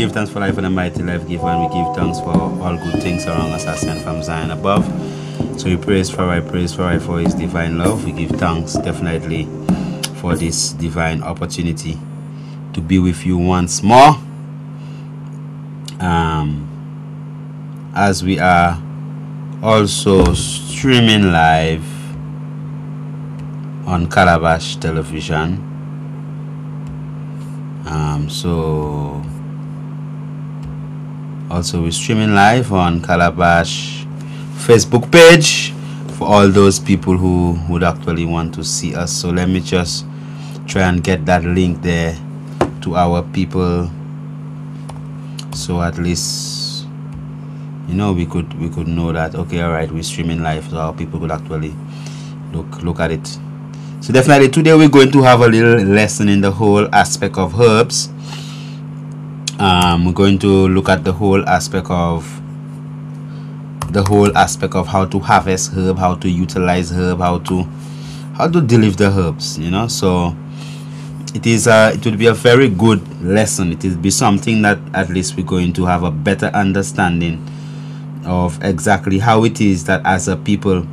give thanks for life and a mighty life giver, and we give thanks for all good things around us as sent from Zion above. So we praise for his divine love. We give thanks definitely for this divine opportunity to be with you once more. As we are also streaming live on Kailash television. So also we're streaming live on Kailash Facebook page for all those people who would actually want to see us. So let me just try and get that link there to our people, so at least we could know that, okay, all right, we're streaming live, so our people could actually look at it. So definitely today we're going to have a little lesson in the whole aspect of herbs. We're going to look at the whole aspect of how to harvest herb, how to utilize herb, how to deliver herbs. So it would be a very good lesson. It will be something that at least we're going to have a better understanding of exactly how it is that as a people,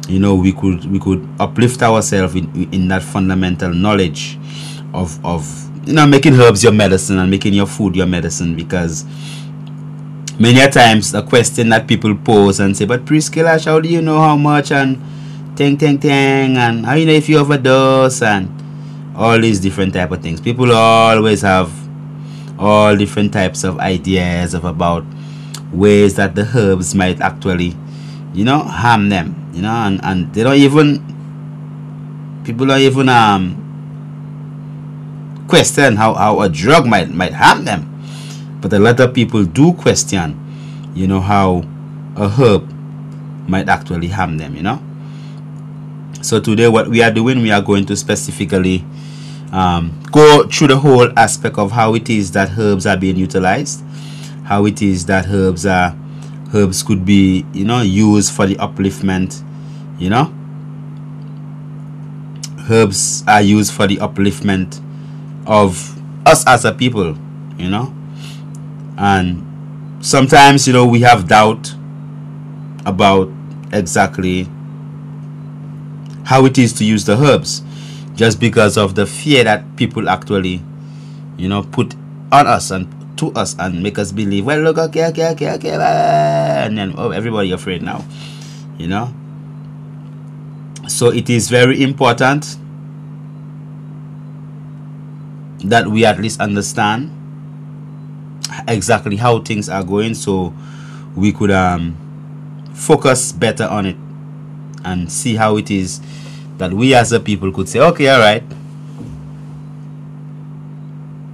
we could uplift ourselves in that fundamental knowledge of making herbs your medicine and making your food your medicine. Because many a times the question that people pose and say, but Priest Kailash, how do you know how much, and ting and how if you overdose, and all these different type of things. People always have all different types of ideas about ways that the herbs might actually harm them, and they don't even, people don't even question how a drug might harm them. But a lot of people do question how a herb might actually harm them. So today what we are doing, we are going to specifically go through the whole aspect of how it is that herbs are being utilized, how it is that herbs could be used for the upliftment. Herbs are used for the upliftment of us as a people, and sometimes we have doubt about exactly how it is to use the herbs, just because of the fear that people actually put on us and to us and make us believe, well, look, okay, and then everybody afraid now. So it is very important that we at least understand exactly how things are going, so we could focus better on it and see how it is that we as a people could say, okay, all right,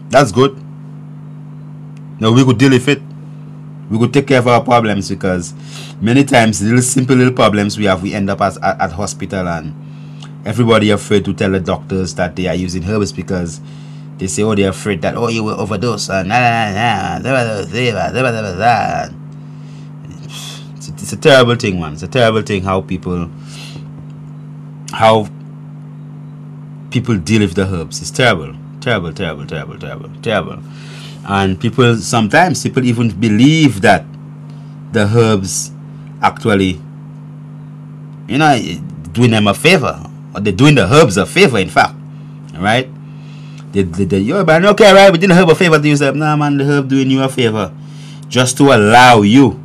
that's good. Now we could deal with it. We could take care of our problems, because many times little problems we have, we end up at hospital, and everybody afraid to tell the doctors that they are using herbs, because they say, oh, they're afraid that, oh, you will overdose, and it's a terrible thing, man. It's a terrible thing how people deal with the herbs. It's terrible. And sometimes people even believe that the herbs actually doing them a favor, or they're doing the herbs a favor, in fact. Alright? You're okay, right? We didn't herb a favor to yourself. Nah, man, the herb doing you a favor just to allow you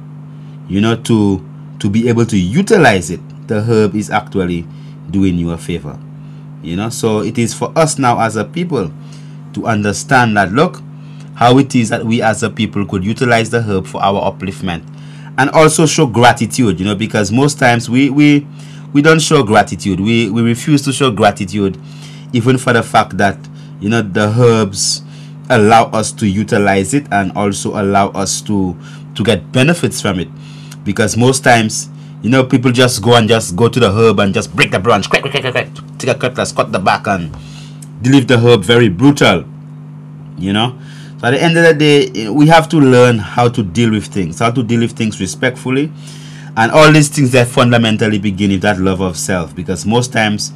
to be able to utilize it. The herb is actually doing you a favor. So it is for us now as a people to understand that, look, how it is that we as a people could utilize the herb for our upliftment, and also show gratitude, because most times we don't show gratitude. We refuse to show gratitude, even for the fact that the herbs allow us to utilize it and also allow us to get benefits from it. Because most times people just go to the herb and just break the branch, crack, take a cutlass, cut the back, and deliver the herb very brutal. So at the end of the day, we have to learn how to deal with things, respectfully, and all these things that fundamentally begin with that love of self. Because most times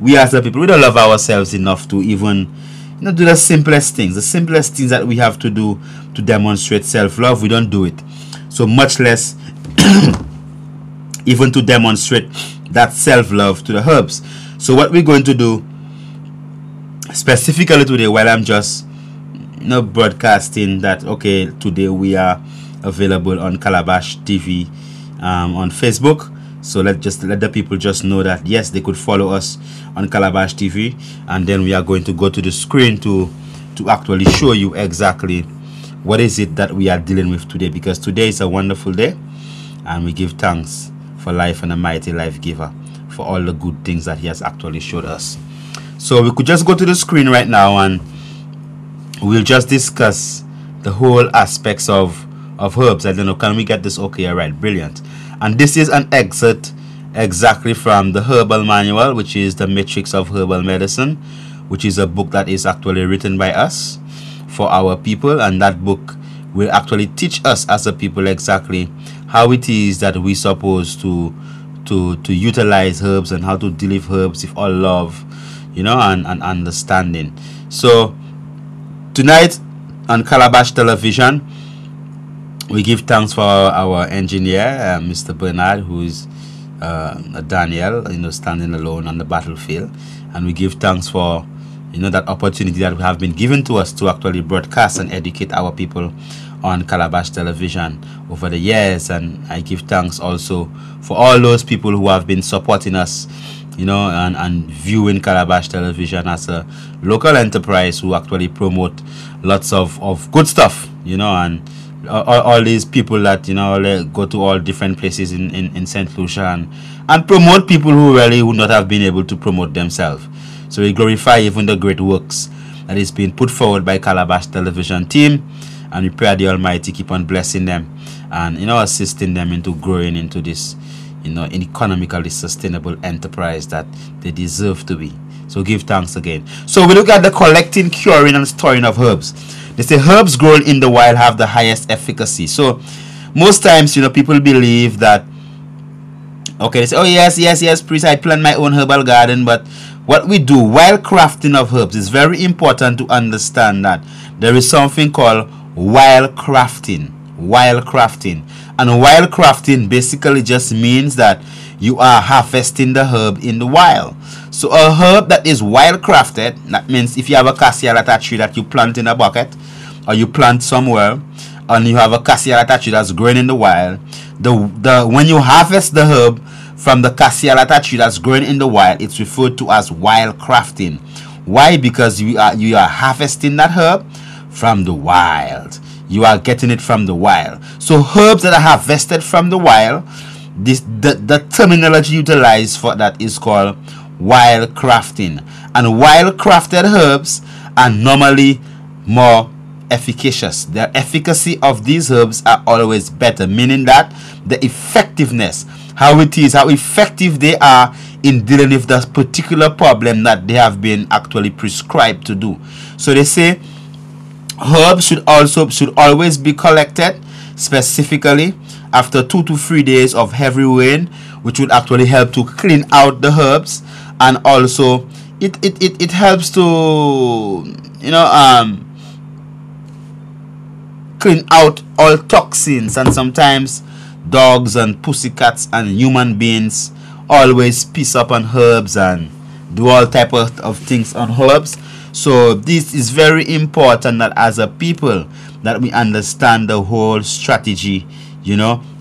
we as a people, we don't love ourselves enough to even do the simplest things. The simplest things that we have to do to demonstrate self-love, we don't do it. So much less even to demonstrate that self-love to the herbs. So what we're going to do specifically today, while I'm just broadcasting that, okay, today we are available on Kailash TV on Facebook. So let the people just know that yes, they could follow us on Kailash TV, and then we are going to go to the screen to actually show you exactly what is it that we are dealing with today, because today is a wonderful day and we give thanks for life and a mighty life giver for all the good things that he has actually showed us. So we could just go to the screen right now and we'll just discuss the whole aspects of herbs. I don't know, can we get this? Okay, all right, brilliant. And this is an excerpt exactly from the herbal manual, which is the Matrix of Herbal Medicine, which is a book that is actually written by us for our people, and that book will actually teach us as a people exactly how it is that we supposed to utilize herbs and how to deal with herbs with all love, and understanding. So tonight on Kailash Television, we give thanks for our engineer, Mr. Bernard, who is Daniel, standing alone on the battlefield, and we give thanks for that opportunity that have been given to us to actually broadcast and educate our people on Kailash Television over the years. And I give thanks also for all those people who have been supporting us, and viewing Kailash Television as a local enterprise who actually promote lots of good stuff, and all these people that go to all different places in St. Lucia and promote people who really would not have been able to promote themselves. So we glorify even the great works that is being put forward by Kailash Television team, and we pray the Almighty keep on blessing them and assisting them into growing into this economically sustainable enterprise that they deserve to be. So give thanks again. So we look at the collecting, curing, and storing of herbs. They say herbs grown in the wild have the highest efficacy. So most times, people believe that, okay, they say, oh yes, priest, I plant my own herbal garden. But what we do while crafting of herbs is very important to understand that there is something called wild crafting. Wild crafting. And wild crafting basically just means that you are harvesting the herb in the wild. So a herb that is wild crafted, that means if you have a cassialata tree that you plant in a bucket or you plant somewhere and you have a cassialata tree that's growing in the wild, when you harvest the herb from the cassialata tree that's growing in the wild, it's referred to as wild crafting. Why? Because you are harvesting that herb from the wild. You are getting it from the wild. So herbs that are harvested from the wild, the terminology utilized for that is called wild crafting. And wild crafted herbs are normally more efficacious. The efficacy of these herbs are always better, meaning that the effectiveness, how effective they are in dealing with that particular problem that they have been actually prescribed to do. So they say herbs should always be collected specifically after 2 to 3 days of heavy rain, which would actually help to clean out the herbs, and also it helps to clean out all toxins. And sometimes dogs and pussycats and human beings always piss up on herbs and do all type of things on herbs. So this is very important that as a people that we understand the whole strategy,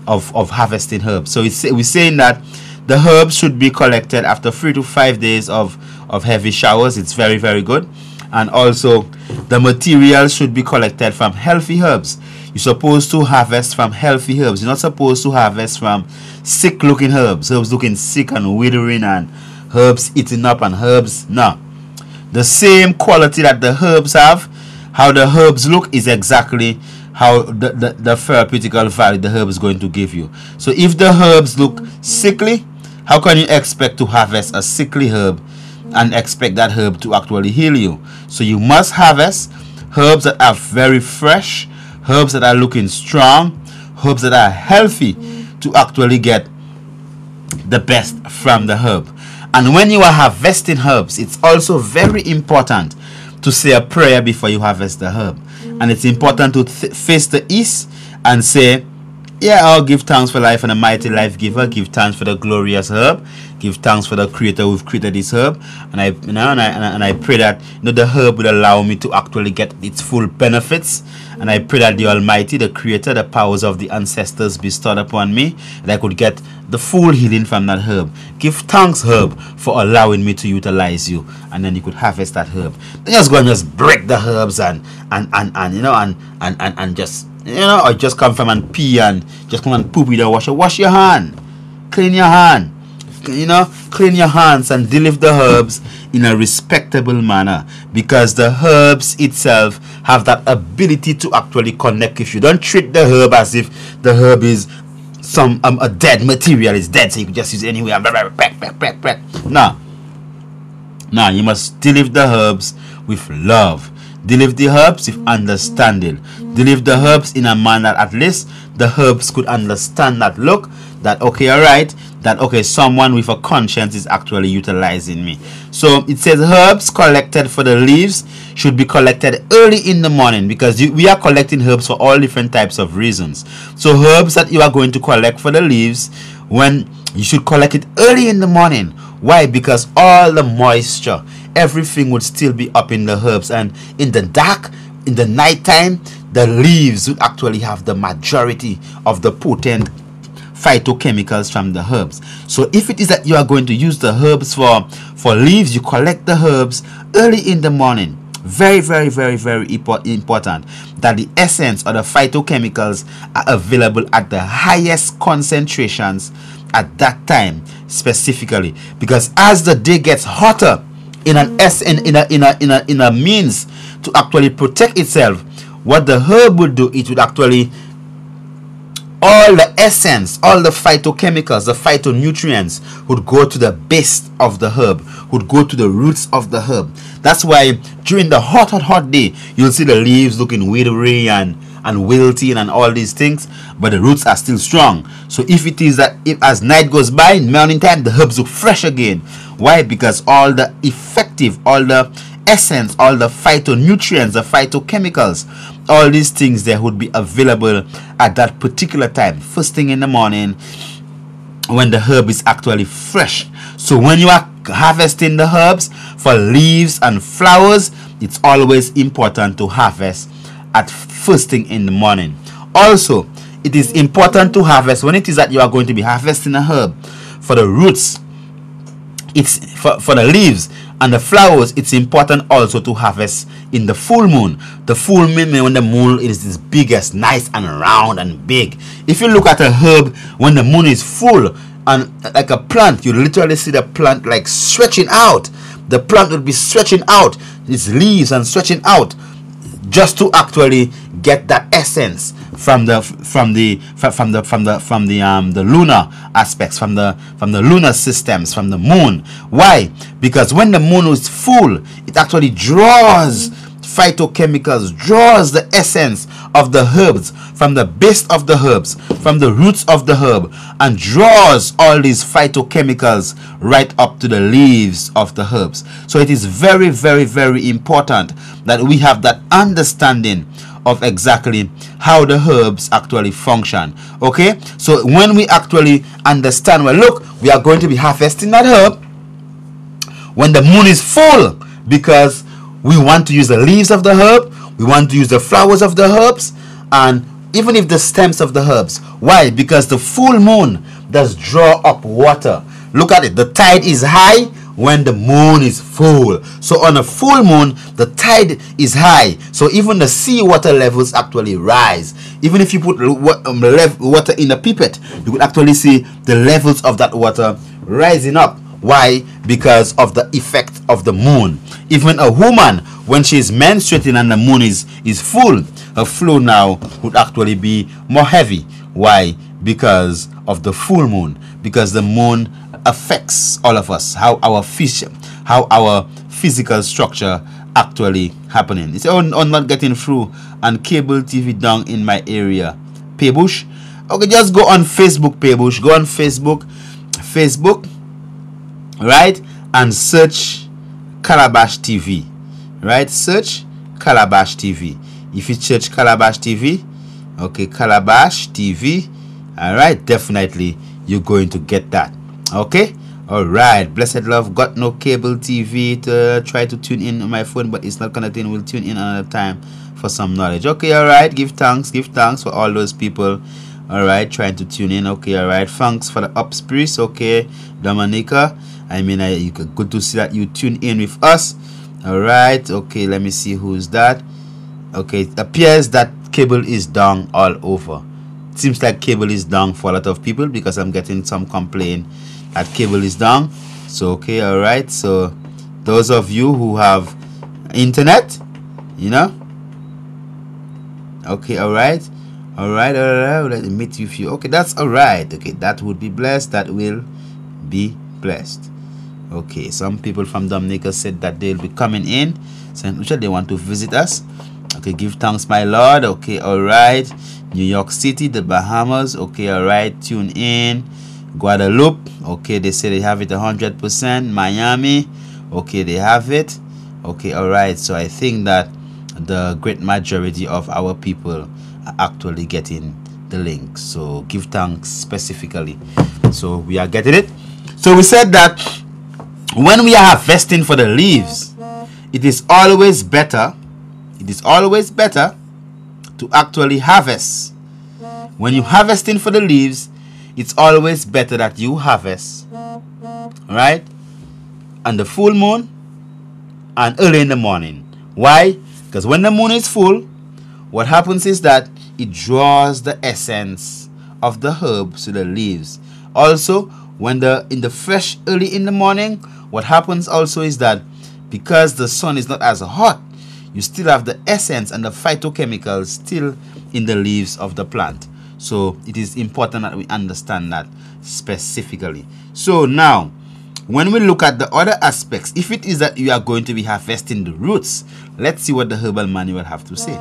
of harvesting herbs. So we're saying that the herbs should be collected after 3 to 5 days of heavy showers. It's very, very good. And also the material should be collected from healthy herbs. You're supposed to harvest from healthy herbs. You're not supposed to harvest from sick looking herbs looking sick and withering, and herbs eating up, and herbs, no. The same quality that the herbs have, how the herbs look is exactly how the therapeutical value the herb is going to give you. So if the herbs look sickly, how can you expect to harvest a sickly herb and expect that herb to actually heal you? So you must harvest herbs that are very fresh, herbs that are looking strong, herbs that are healthy to actually get the best from the herb. And when you are harvesting herbs, it's also very important to say a prayer before you harvest the herb. And it's important to face the east and say, yeah, I'll give thanks for life and a mighty life giver. Give thanks for the glorious herb. Give thanks for the creator who've created this herb. And I pray that the herb will allow me to actually get its full benefits. And I pray that the Almighty, the Creator, the powers of the ancestors bestowed upon me, that I could get the full healing from that herb. Give thanks, herb, for allowing me to utilize you. And then you could harvest that herb. Then just go and just break the herbs and just, or just come from and pee and just come and poop with a washer. Wash your hand. Clean your hand. Clean your hands and deal with the herbs in a respectable manner, because the herbs itself have that ability to actually connect. If you don't treat the herb as if the herb is some a dead material, it's dead, so you can just use it anywhere. Now you must deal with the herbs with love. Deal with the herbs with understanding. Deal with the herbs in a manner at least the herbs could understand that, look, that okay, all right, that okay, someone with a conscience is actually utilizing me. So it says herbs collected for the leaves should be collected early in the morning, because we are collecting herbs for all different types of reasons. So herbs that you are going to collect for the leaves, when you should collect it early in the morning. Why? Because all the moisture, everything would still be up in the herbs, and in the dark, in the night time, the leaves would actually have the majority of the potent phytochemicals from the herbs. So if it is that you are going to use the herbs for leaves, you collect the herbs early in the morning. Very, very, very, very important that the essence or the phytochemicals are available at the highest concentrations at that time specifically, because as the day gets hotter, in a means to actually protect itself, what the herb would do, it would actually, all the essence, all the phytochemicals, the phytonutrients would go to the base of the herb, would go to the roots of the herb. That's why during the hot day, you'll see the leaves looking withery and wilty and all these things, but the roots are still strong. So if it is that, if as night goes by, in morning time, the herbs look fresh again. Why? Because all the effective, all the essence, all the phytonutrients, the phytochemicals, all these things there would be available at that particular time, first thing in the morning, when the herb is actually fresh. So when you are harvesting the herbs for leaves and flowers, it's always important to harvest at first thing in the morning. Also, it is important to harvest when it is that you are going to be harvesting a herb for the roots, it's for the leaves and the flowers. It's important also to harvest in the full moon. The full moon, when the moon is its biggest, nice and round and big. If you look at a herb when the moon is full, and like a plant, you literally see the plant like stretching out. The plant will be stretching out its leaves and stretching out, just to actually get that essence from the lunar aspects, from the lunar systems, from the moon. Why? Because when the moon is full, it actually draws phytochemicals, draws the essence of the herbs from the base of the herbs, from the roots of the herb, and draws all these phytochemicals right up to the leaves of the herbs. So it is very, very, very important that we have that understanding of exactly how the herbs actually function. Okay, so when we actually understand, well, look, we are going to be harvesting that herb when the moon is full, because we want to use the leaves of the herb, we want to use the flowers of the herbs, and even if the stems of the herbs. Why? Because the full moon does draw up water. Look at it, the tide is high when the moon is full. So on a full moon, the tide is high, so even the sea water levels actually rise. Even if you put water in a pipette, you could actually see the levels of that water rising up. Why? Because of the effect of the moon. Even a woman, when she is menstruating and the moon is full, her flow now would actually be more heavy. Why? Because of the full moon. Because the moon affects all of us, how our physical structure actually happening. It's on not getting through and cable TV down in my area. Paybush? Okay, just go on Facebook, Paybush. Go on Facebook, right, and search Kailash TV. right? Search Kailash TV. If you search Kailash TV, okay, Kailash TV, all right, definitely you're going to get that. Okay, all right. Blessed love, got no cable TV to try to tune in on my phone, but it's not connecting. We'll tune in another time for some knowledge. Okay, all right. Give thanks for all those people, all right, trying to tune in. Okay, all right. Thanks for the upsprees. Okay, Dominica, I mean, good to see that you tune in with us. All right. Okay, let me see who's that. Okay, it appears that cable is down all over. It seems like cable is down for a lot of people, because I'm getting some complaint that cable is down. So okay, all right. So those of you who have internet, you know, okay, all right, let me meet with you. Okay, that's all right. Okay, that would be blessed. That will be blessed. Okay, some people from Dominica said that they'll be coming in, saying they want to visit us. Okay, give thanks, my Lord. Okay, all right. New York City, the Bahamas. Okay, all right. Tune in. Guadeloupe. Okay, they say they have it 100%. Miami. Okay, they have it. Okay, all right. So I think that the great majority of our people are actually getting the link. So give thanks specifically. So we are getting it. So we said that when we are harvesting for the leaves, it is always better to actually harvest. When you harvesting for the leaves, it's always better that you harvest, right, on the full moon and early in the morning. Why? Because when the moon is full, what happens is that it draws the essence of the herbs to the leaves. Also, when in the fresh early in the morning, what happens also is that because the sun is not as hot, you still have the essence and the phytochemicals still in the leaves of the plant. So it is important that we understand that specifically. So now, when we look at the other aspects, if it is that you are going to be harvesting the roots, let's see what the herbal manual have to say.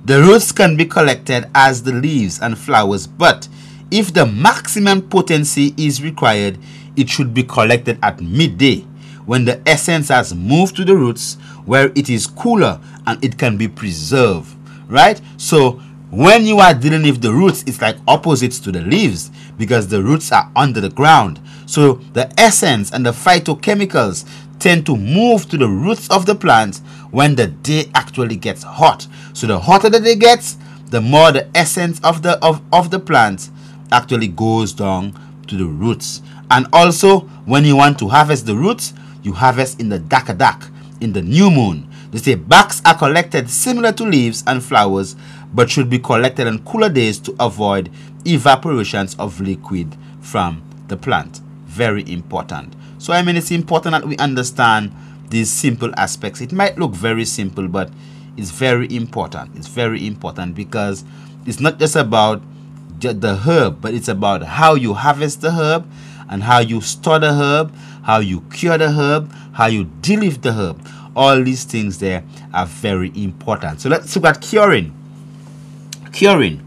The roots can be collected as the leaves and flowers, but if the maximum potency is required, it should be collected at midday, when the essence has moved to the roots, where it is cooler and it can be preserved, right? So when you are dealing with the roots, it's like opposites to the leaves, because the roots are under the ground. So the essence and the phytochemicals tend to move to the roots of the plant when the day actually gets hot. So the hotter the day gets, the more the essence of the plant actually goes down to the roots. And also, when you want to harvest the roots, you harvest in the dark, in the new moon. They say barks are collected similar to leaves and flowers, but should be collected on cooler days to avoid evaporations of liquid from the plant. Very important. So I mean, it's important that we understand these simple aspects. It might look very simple, but it's very important. It's very important, because it's not just about the herb, but it's about how you harvest the herb, and how you store the herb, how you cure the herb, how you deal with the herb. All these things there are very important. So let's look at curing. Curing.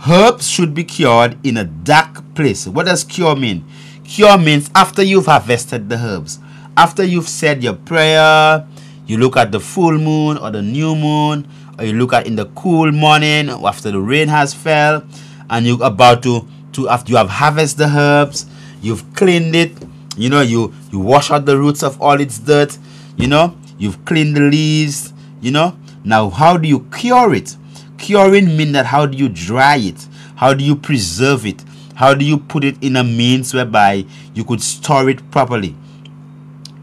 Herbs should be cured in a dark place. What does cure mean? Cure means after you've harvested the herbs, after you've said your prayer, you look at the full moon or the new moon, or you look at in the cool morning after the rain has fell, and you're about to after you have harvested the herbs, you've cleaned it, you know, you wash out the roots of all its dirt, you know, you've cleaned the leaves, you know. Now, how do you cure it? Curing means that how do you dry it? How do you preserve it? How do you put it in a means whereby you could store it properly?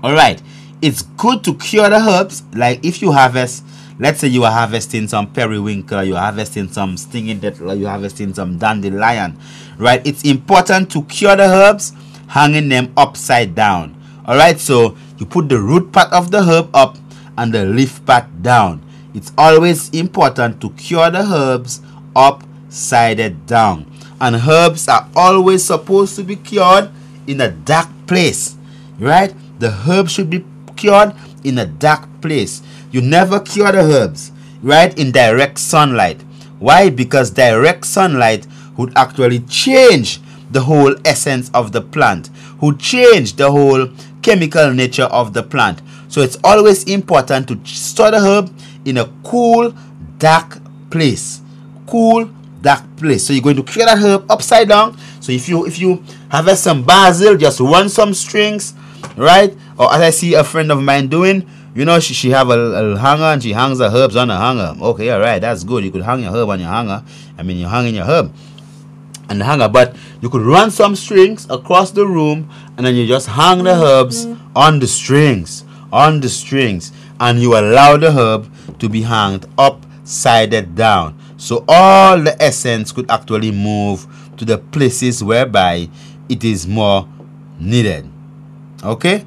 All right, it's good to cure the herbs. Like if you harvest, let's say you are harvesting some periwinkle, you're harvesting some stinging nettle, you're harvesting some dandelion, right? It's important to cure the herbs, hanging them upside down. All right, so you put the root part of the herb up and the leaf part down. It's always important to cure the herbs upside down. And herbs are always supposed to be cured in a dark place, right? The herbs should be cured in a dark place. You never cure the herbs, right, in direct sunlight. Why? Because direct sunlight would actually change the whole essence of the plant, would change the whole chemical nature of the plant. So it's always important to store the herb in a cool, dark place. Cool, dark place. So you're going to clear that herb upside down. So if you harvest some basil, just run some strings, right? Or as I see a friend of mine doing, you know, she have a hanger and she hangs the herbs on the hanger. Okay, all right, that's good. You could hang your herb on your hanger. I mean, you're hanging your herb and the hanger, but you could run some strings across the room and then you just hang the herbs on the strings, and you allow the herb to be hanged upside down, so all the essence could actually move to the places whereby it is more needed. Okay,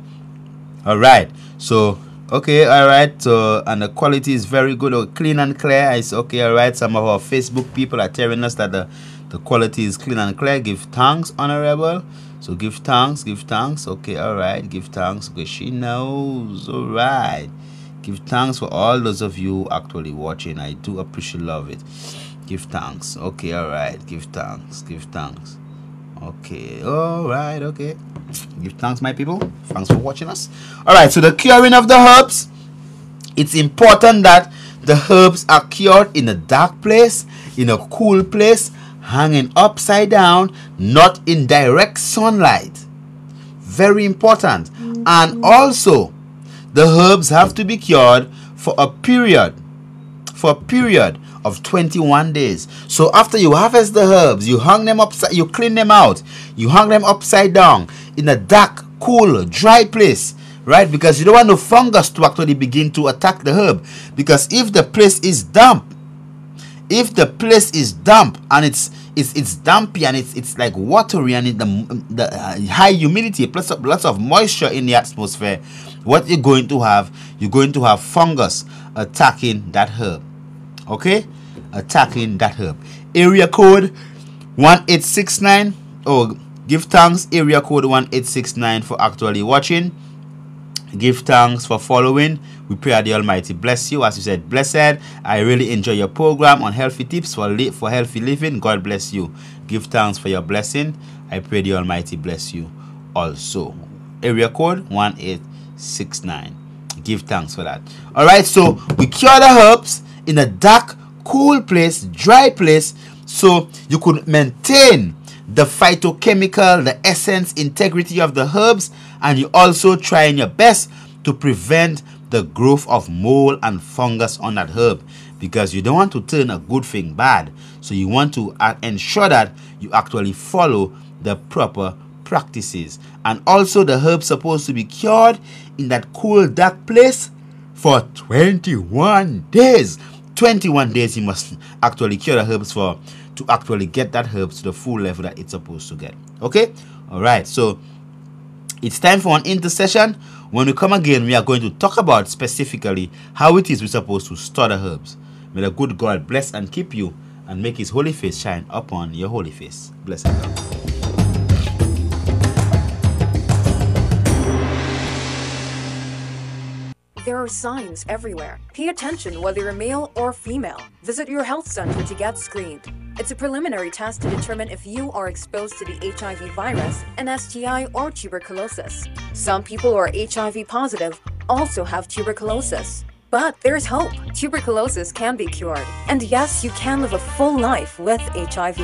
all right, so okay, all right, so and the quality is very good, or clean and clear. It's okay, all right. Some of our Facebook people are telling us that the quality is clean and clear. Give thanks, honorable. So give thanks. Okay, all right. Give thanks. Okay, she knows. All right. Give thanks for all those of you actually watching. I do appreciate, love it. Give thanks. Okay, all right. Give thanks. Okay, all right. Okay. Give thanks, my people. Thanks for watching us. All right. So the curing of the herbs. It's important that the herbs are cured in a dark place, in a cool place, hanging upside down, not in direct sunlight. Very important. And also, the herbs have to be cured for a period of 21 days. So after you harvest the herbs, you hang them upside, you clean them out, you hang them upside down in a dark, cool, dry place, right? Because you don't want the fungus to actually begin to attack the herb. Because if the place is damp, and it's dampy and it's like watery and the high humidity plus lots of moisture in the atmosphere, what you're going to have fungus attacking that herb. Okay, attacking that herb. Area code 1869. Oh, give thanks, area code 1869, for actually watching. Give thanks for following. We pray the Almighty bless you. As you said, blessed. I really enjoy your program on healthy tips for healthy living. God bless you. Give thanks for your blessing. I pray the Almighty bless you also. Area code 1869. Give thanks for that. All right, so we cure the herbs in a dark, cool place, dry place, so you could maintain the phytochemical, the essence, integrity of the herbs, and you also trying your best to prevent the growth of mold and fungus on that herb, because you don't want to turn a good thing bad. So you want to ensure that you actually follow the proper practices. And also the herbs supposed to be cured in that cool, dark place for 21 days. 21 days you must actually cure the herbs for, to actually get that herbs to the full level that it's supposed to get. Okay, all right, so it's time for an intercession. When we come again, we are going to talk about specifically how it is we're supposed to store the herbs. May the good God bless and keep you, and make his holy face shine upon your holy face. Blessed God. There are signs everywhere. Pay attention whether you're male or female. Visit your health center to get screened. It's a preliminary test to determine if you are exposed to the HIV virus, an STI, or tuberculosis. Some people who are HIV positive also have tuberculosis. But there's hope. Tuberculosis can be cured. And yes, you can live a full life with HIV.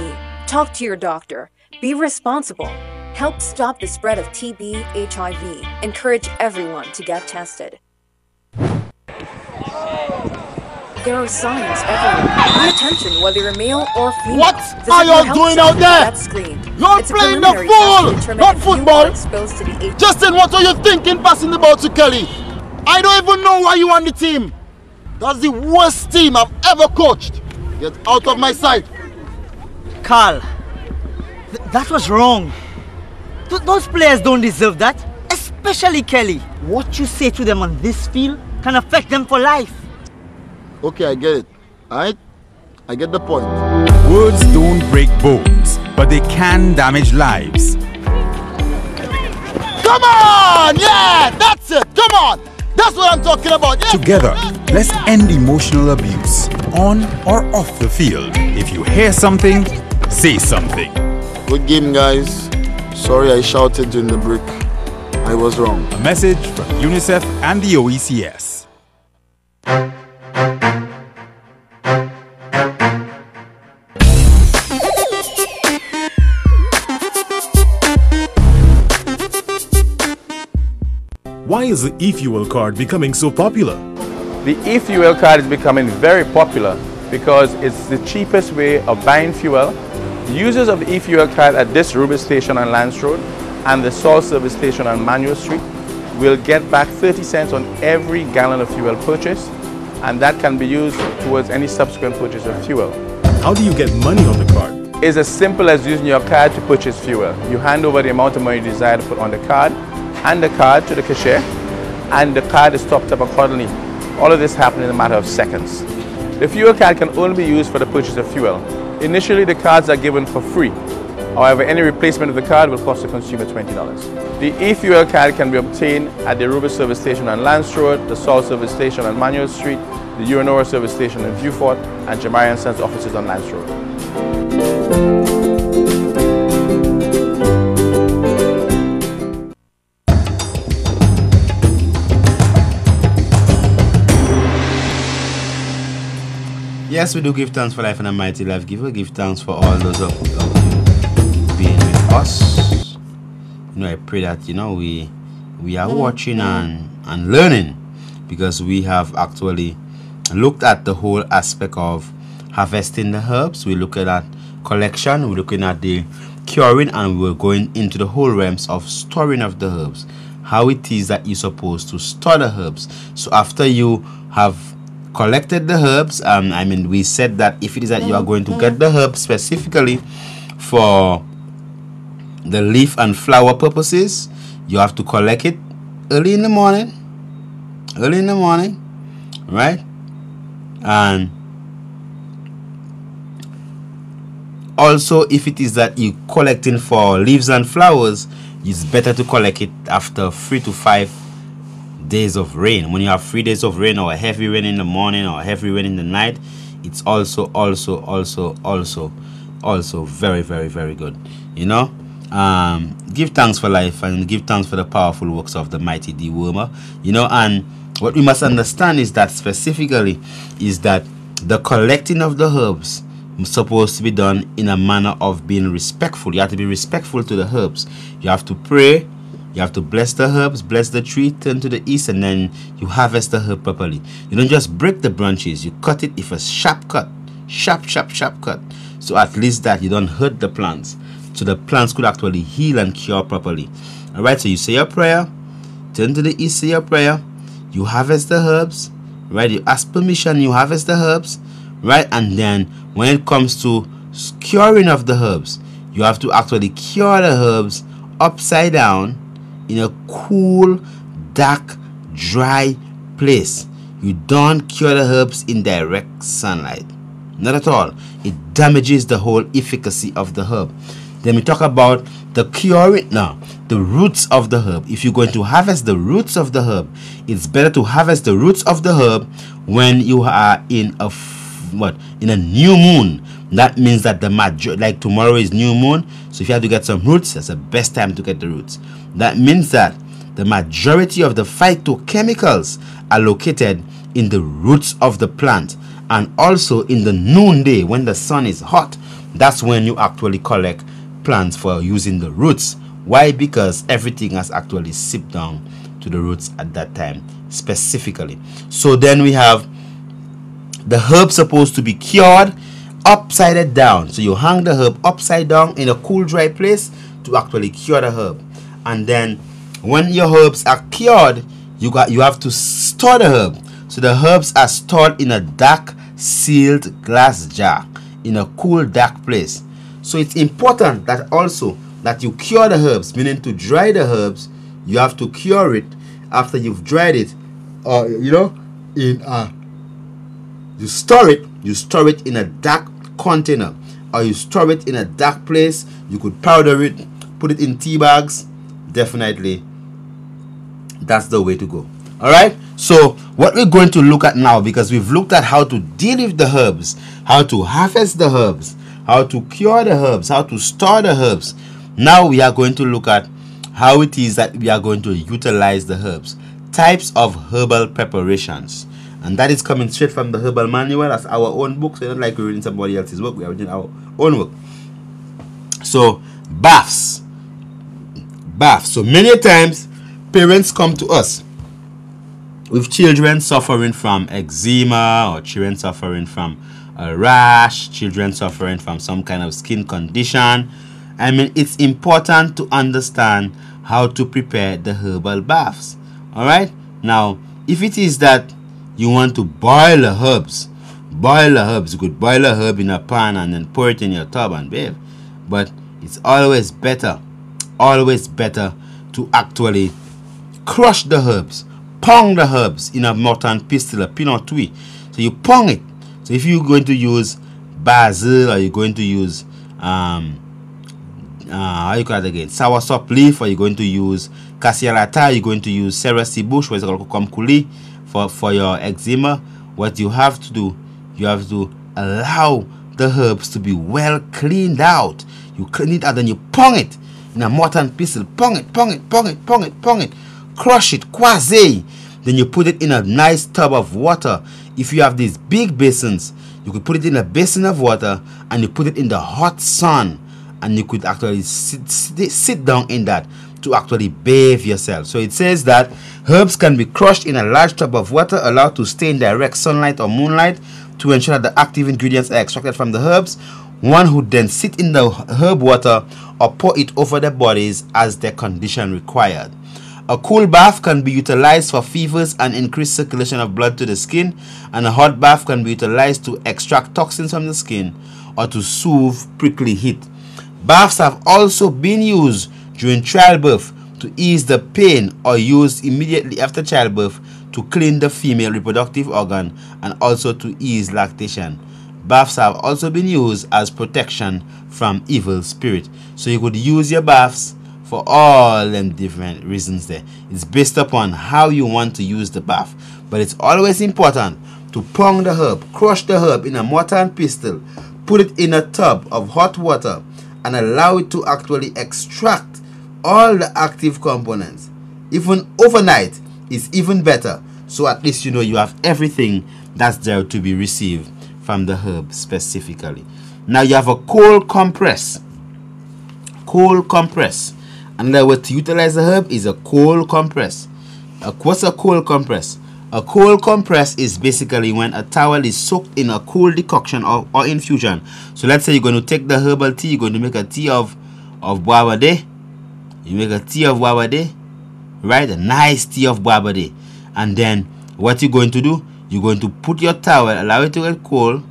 Talk to your doctor. Be responsible. Help stop the spread of TB, HIV. Encourage everyone to get tested. There are signs everywhere. Pay attention whether you're male or female. What are you doing out there? You're playing the fool, not football. Justin, what are you thinking passing the ball to Kelly? I don't even know why you on the team. That's the worst team I've ever coached. Get out of my sight. Carl, that was wrong. Those players don't deserve that, especially Kelly. What you say to them on this field can affect them for life. Okay, I get it. Alright? I get the point. Words don't break bones, but they can damage lives. Come on! Yeah! That's it! Come on! That's what I'm talking about! Yeah. Together, let's end emotional abuse, on or off the field. If you hear something, say something. Good game, guys. Sorry I shouted during the break. I I was wrong. A message from UNICEF and the OECS. Why is the e-fuel card becoming so popular? The e-fuel card is becoming very popular because it's the cheapest way of buying fuel. Users of the e-fuel card at this Ruby station on Lance Road and the Salt Service station on Manuel Street will get back 30 cents on every gallon of fuel purchase, and that can be used towards any subsequent purchase of fuel. How do you get money on the card? It's as simple as using your card to purchase fuel. You hand over the amount of money you desire to put on the card, hand the card to the cashier, and the card is topped up accordingly. All of this happens in a matter of seconds. The fuel card can only be used for the purchase of fuel. Initially, the cards are given for free. However, any replacement of the card will cost the consumer $20. The e-fuel card can be obtained at the Ruby Service Station on Lance Road, the Salt Service Station on Manuel Street, the Uranora Service Station in Viewfort, and Jamari & Sons offices on Lance Road. Yes, we do give thanks for life and a mighty life giver. Give thanks for all those of you being with us. I pray that we are watching and learning, because we have actually looked at the whole aspect of harvesting the herbs. We're looking at collection, we're looking at the curing, and we're going into the whole realms of storing of the herbs. How it is that you're supposed to store the herbs. So after you have collected the herbs, we said that if it is that you are going to get the herbs specifically for the leaf and flower purposes, you have to collect it early in the morning, right? And also, if it is that you collecting for leaves and flowers, it's better to collect it after 3 to 5 days of rain. When you have 3 days of rain, or a heavy rain in the morning or a heavy rain in the night, it's also very, very, very good. Give thanks for life and give thanks for the powerful works of the mighty dewormer. And what we must understand is that specifically is that the collecting of the herbs is supposed to be done in a manner of being respectful. You have to be respectful to the herbs. You have to pray. You have to bless the herbs, bless the tree, turn to the east, and then you harvest the herb properly. You don't just break the branches, you cut it with a sharp cut. Sharp cut. So at least that you don't hurt the plants. So the plants could actually heal and cure properly. Alright, so you say your prayer, turn to the east, say your prayer, you harvest the herbs, right? You ask permission, you harvest the herbs, right? And then when it comes to curing of the herbs, you have to actually cure the herbs upside down in a cool, dark, dry place. You don't cure the herbs in direct sunlight. Not at all. It damages the whole efficacy of the herb. Then we talk about the curing. Now, the roots of the herb. If you're going to harvest the roots of the herb, it's better to harvest the roots of the herb when you are in a new moon. That means that like tomorrow is new moon, so if you have to get some roots, that's the best time to get the roots. That means that the majority of the phytochemicals are located in the roots of the plant, and also in the noonday when the sun is hot. That's when you actually collect plants for using the roots. Why? Because everything has actually seeped down to the roots at that time specifically. So then we have the herb supposed to be cured upside down. So you hang the herb upside down in a cool, dry place to actually cure the herb. And then when your herbs are cured, you have to store the herb. So the herbs are stored in a dark sealed glass jar in a cool, dark place. So it's important that also that you cure the herbs, meaning to dry the herbs. You have to cure it after you've dried it, you store it in a dark container, or you store it in a dark place. You could powder it, put it in tea bags. Definitely that's the way to go. All right, so what we're going to look at now, because we've looked at how to deal with the herbs, how to harvest the herbs, how to cure the herbs, how to store the herbs. Now we are going to look at how it is that we are going to utilize the herbs. Types of herbal preparations. And that is coming straight from the herbal manual. That's our own book. So it's not like we're reading somebody else's work. We are reading our own work. So, baths. Baths. So many times, parents come to us with children suffering from eczema, or children suffering from a rash, children suffering from some kind of skin condition. I mean, it's important to understand how to prepare the herbal baths. Alright? Now, if it is that you want to boil the herbs, you could boil a herb in a pan and then pour it in your tub and bathe. But it's always better to actually crush the herbs, pound the herbs in a mortar and pestle, a pin or two. So you pound it. So if you're going to use basil, or you're going to use how you call it again, soursop leaf, or you're going to use cassialata, you're going to use seresi bush, or it's called kokomkuli for your eczema, what you have to do, you have to allow the herbs to be well cleaned out. You clean it out, then you pound it in a mortar and pestle. Pound it, crush it, quasi. Then you put it in a nice tub of water. If you have these big basins, you could put it in a basin of water and you put it in the hot sun, and you could actually sit down in that to actually bathe yourself. So it says that herbs can be crushed in a large tub of water, allowed to stay in direct sunlight or moonlight to ensure that the active ingredients are extracted from the herbs. One would then sit in the herb water or pour it over their bodies as their condition required. A cool bath can be utilized for fevers and increase circulation of blood to the skin, and a hot bath can be utilized to extract toxins from the skin or to soothe prickly heat. Baths have also been used during childbirth to ease the pain, or used immediately after childbirth to clean the female reproductive organ and also to ease lactation. Baths have also been used as protection from evil spirit. So you could use your baths for all them different reasons there. It's based upon how you want to use the bath. But it's always important to pound the herb, crush the herb in a mortar and pestle, put it in a tub of hot water, and allow it to actually extract all the active components. Even overnight is even better. So at least you know you have everything that's there to be received from the herb specifically. Now you have a cold compress. Cold compress. Another way to utilize the herb is a cold compress. What's a cold compress? A cold compress is basically when a towel is soaked in a cool decoction or infusion. So let's say you're going to take the herbal tea, you're going to make a tea of Bwabade. You make a tea of Bwabade, right? A nice tea of Bwabade. And then what you're going to do, you're going to put your towel, allow it to get cold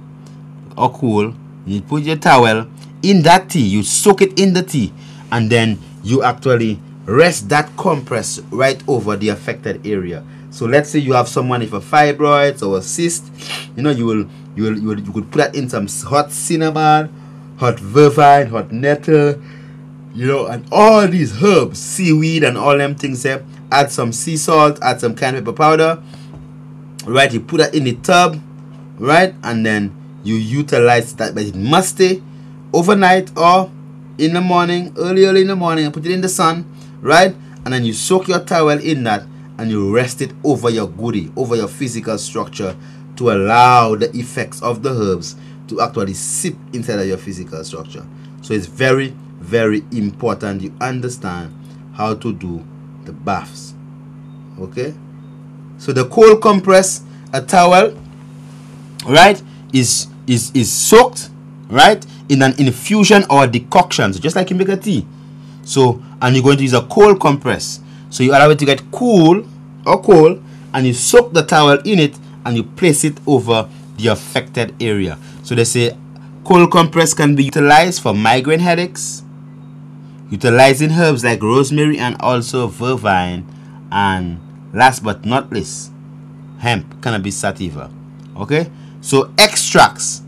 or cool. You put your towel in that tea, you soak it in the tea, and then you actually rest that compress right over the affected area. So let's say you have someone with a fibroids or a cyst, you know, you could put that in some hot cinnamon, hot vervine, hot nettle, you know, and all these herbs, seaweed and all them things there. Add some sea salt, add some cayenne pepper powder, right? You put that in the tub, right? And then you utilize that, but it must stay overnight or in the morning, early in the morning, and put it in the sun, right? And then you soak your towel in that and you rest it over your goodie, over your physical structure, to allow the effects of the herbs to actually sip inside of your physical structure. So it's very, very important you understand how to do the baths. Okay, so the cold compress, a towel, right, is soaked, right, in an infusion or a decoction, so just like you make a tea. So, and you're going to use a cold compress, so you allow it to get cool or cold, and you soak the towel in it and you place it over the affected area. So they say cold compress can be utilized for migraine headaches, utilizing herbs like rosemary and also vervine, and last but not least, hemp, cannabis sativa. Okay, so extracts.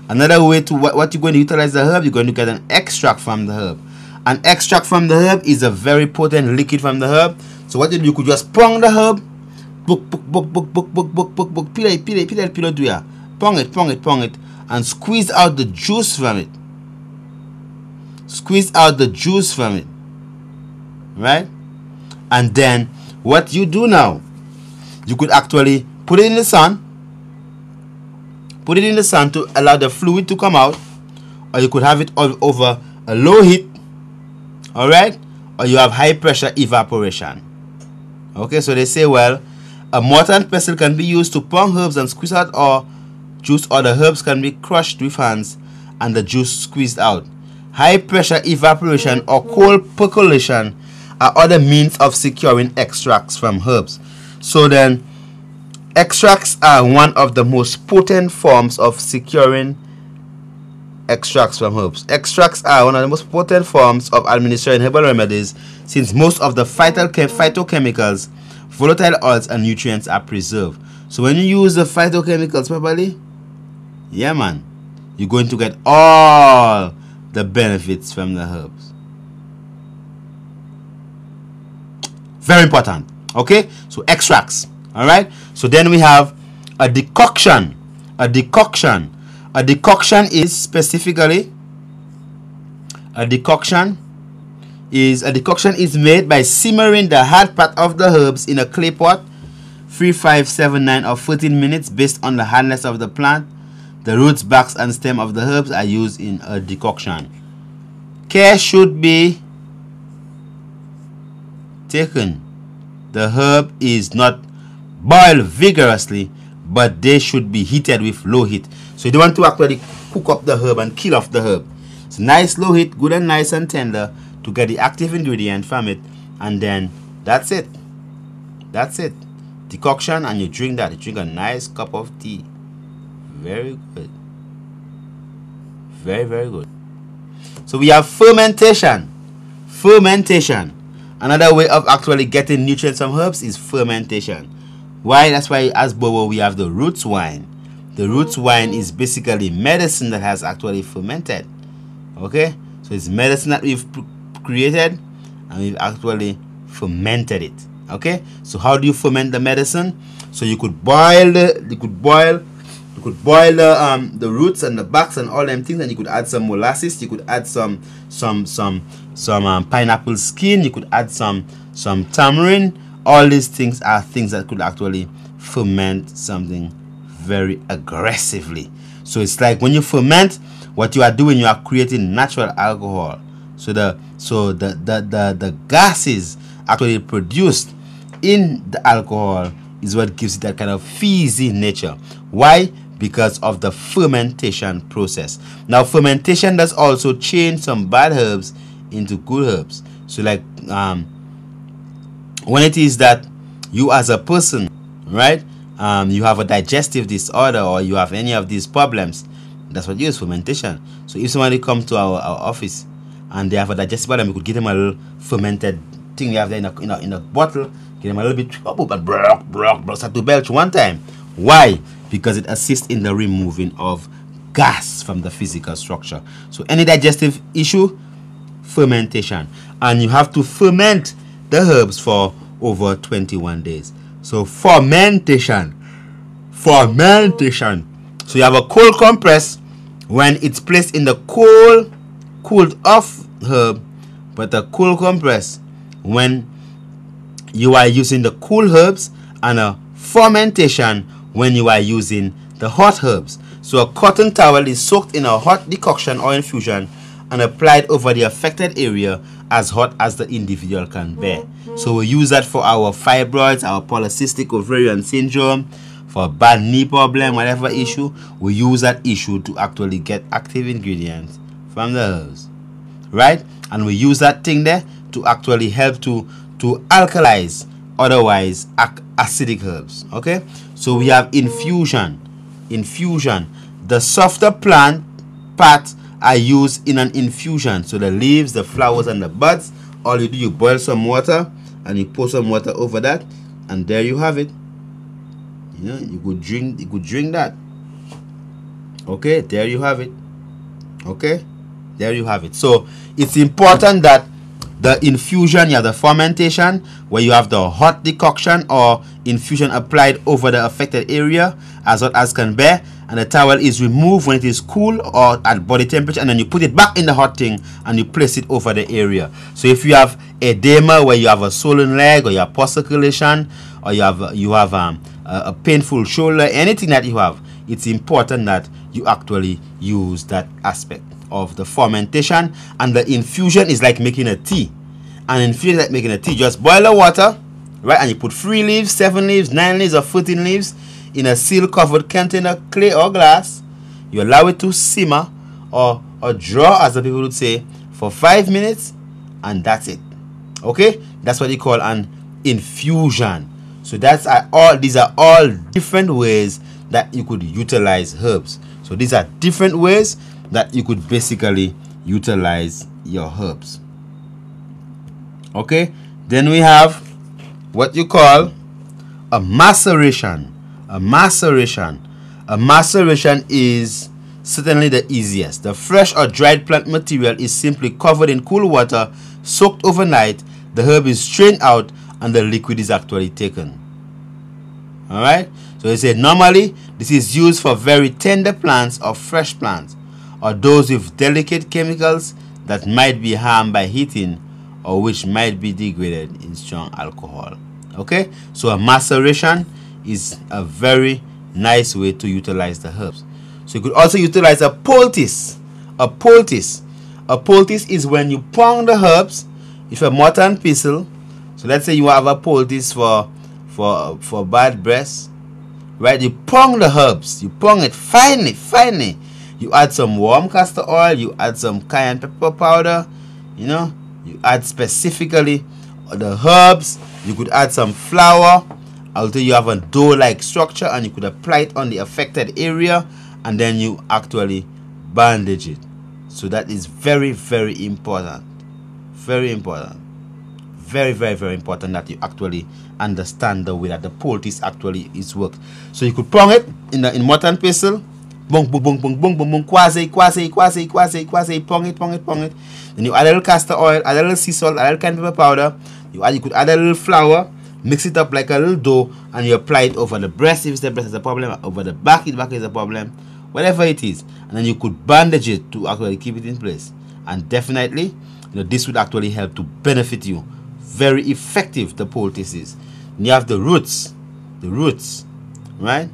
Another way to what you're going to utilize the herb, you're going to get an extract from the herb. An extract from the herb is a very potent liquid from the herb. So what you could just pound the herb, peel it, pound it, and squeeze out the juice from it. right? And then what you do now, you could actually put it in the sun. Put it in the sun to allow the fluid to come out, or you could have it over a low heat, all right? Or you have high pressure evaporation. Okay, so they say, well, a mortar and pestle can be used to pound herbs and squeeze out or juice, or the herbs can be crushed with hands and the juice squeezed out. High pressure evaporation or cold percolation are other means of securing extracts from herbs. So then, extracts are one of the most potent forms of securing extracts from herbs. Extracts are one of the most potent forms of administering herbal remedies, since most of the phytochemicals, volatile oils, and nutrients are preserved. So when you use the phytochemicals properly, yeah man, you're going to get all the benefits from the herbs. Very important. Okay, so extracts. All right, so then we have a decoction. A decoction is specifically a decoction is made by simmering the hard part of the herbs in a clay pot 3, 5, 7, 9 or 14 minutes based on the hardness of the plant. The roots, barks and stem of the herbs are used in a decoction. Care should be taken. The herb is not boiled vigorously, but they should be heated with low heat. So you don't want to actually cook up the herb and kill off the herb. It's nice low heat, good and nice and tender, to get the active ingredient from it, and then that's it. That's it. Decoction, and you drink that. You drink a nice cup of tea. Very good. Very, very good. So we have fermentation. Fermentation. Another way of actually getting nutrients from herbs is fermentation. Why? That's why as Bobo we have the roots wine. The roots wine is basically medicine that has actually fermented. Okay? So it's medicine that we've created and we've actually fermented it. Okay? So how do you ferment the medicine? So you could boil the roots and the barks and all them things, and you could add some molasses, you could add some pineapple skin, you could add some tamarind. All these things are things that could actually ferment something very aggressively. So it's like when you ferment, what you are doing, you are creating natural alcohol. So the gases actually produced in the alcohol is what gives it that kind of fizzy nature. Why? Because of the fermentation process. Now fermentation does also change some bad herbs into good herbs. So like when it is that you as a person, right, you have a digestive disorder or you have any of these problems, that's what you use fermentation. So if somebody comes to our office and they have a digestive problem, we could give them a little fermented thing we have there in a bottle, give them a little bit and start to belch one time. Why? Because it assists in the removing of gas from the physical structure. So any digestive issue, fermentation. And you have to ferment the herbs for over 21 days. So fermentation. So you have a cold compress when it's placed in the cooled off herb, but a cool compress when you are using the cool herbs, and a fermentation when you are using the hot herbs. So a cotton towel is soaked in a hot decoction or infusion and applied over the affected area as hot as the individual can bear. So we use that for our fibroids, our polycystic ovarian syndrome, for a bad knee problem, whatever issue. We use that issue to actually get active ingredients from the herbs, right? And we use that thing there to actually help to alkalize otherwise acidic herbs. Okay, so we have infusion. The softer plant parts are used in an infusion. So the leaves, the flowers and the buds, all you do, you boil some water and you pour some water over that, and there you have it. You know, you could drink that. Okay, there you have it. Okay, there you have it. So it's important that the infusion, you have the fermentation where you have the hot decoction or infusion applied over the affected area as hot as can bear, and the towel is removed when it is cool or at body temperature, and then you put it back in the hot thing and you place it over the area. So if you have edema where you have a swollen leg, or you have poor circulation, or you have a painful shoulder, anything that you have, it's important that you actually use that aspect of the fermentation. And the infusion is like making a tea. And infusion is like making a tea. Just boil the water, right, and you put 3 leaves, 7 leaves, 9 leaves, or 14 leaves in a seal covered container, clay or glass. You allow it to simmer or draw, as the people would say, for 5 minutes, and that's it. Okay, that's what you call an infusion. So that's these are all different ways that you could utilize herbs. So these are different ways that you could basically utilize your herbs. Okay, then we have what you call a maceration. A maceration is certainly the easiest. The fresh or dried plant material is simply covered in cool water, soaked overnight. The herb is strained out and the liquid is actually taken. Alright, so they say normally this is used for very tender plants or fresh plants, or those with delicate chemicals that might be harmed by heating or which might be degraded in strong alcohol. Okay, so a maceration is a very nice way to utilize the herbs. So you could also utilize a poultice. A poultice is when you pound the herbs with a mortar and pestle. So let's say you have a poultice for bad breath, right? You pound the herbs, you pound it finely. You add some warm castor oil, you add some cayenne pepper powder, you know, you add specifically the herbs. You could add some flour until you have a dough-like structure, and you could apply it on the affected area, and then you actually bandage it. So that is very, very important. Very important. Very, very, very important that you actually understand the way that the poultice actually is worked. So you could pound it in mortar and pestle. Bung, bung, bung, bung, bung, bung, bung, quasi, pound it. Then you add a little castor oil, add a little sea salt, add a little cayenne pepper powder. You could add a little flour, mix it up like a little dough, and you apply it over the breast if the breast is a problem, over the back if the back is a problem, whatever it is. And then you could bandage it to actually keep it in place. And definitely, this would actually help to benefit you. Very effective, the poultice is. And you have the roots, right?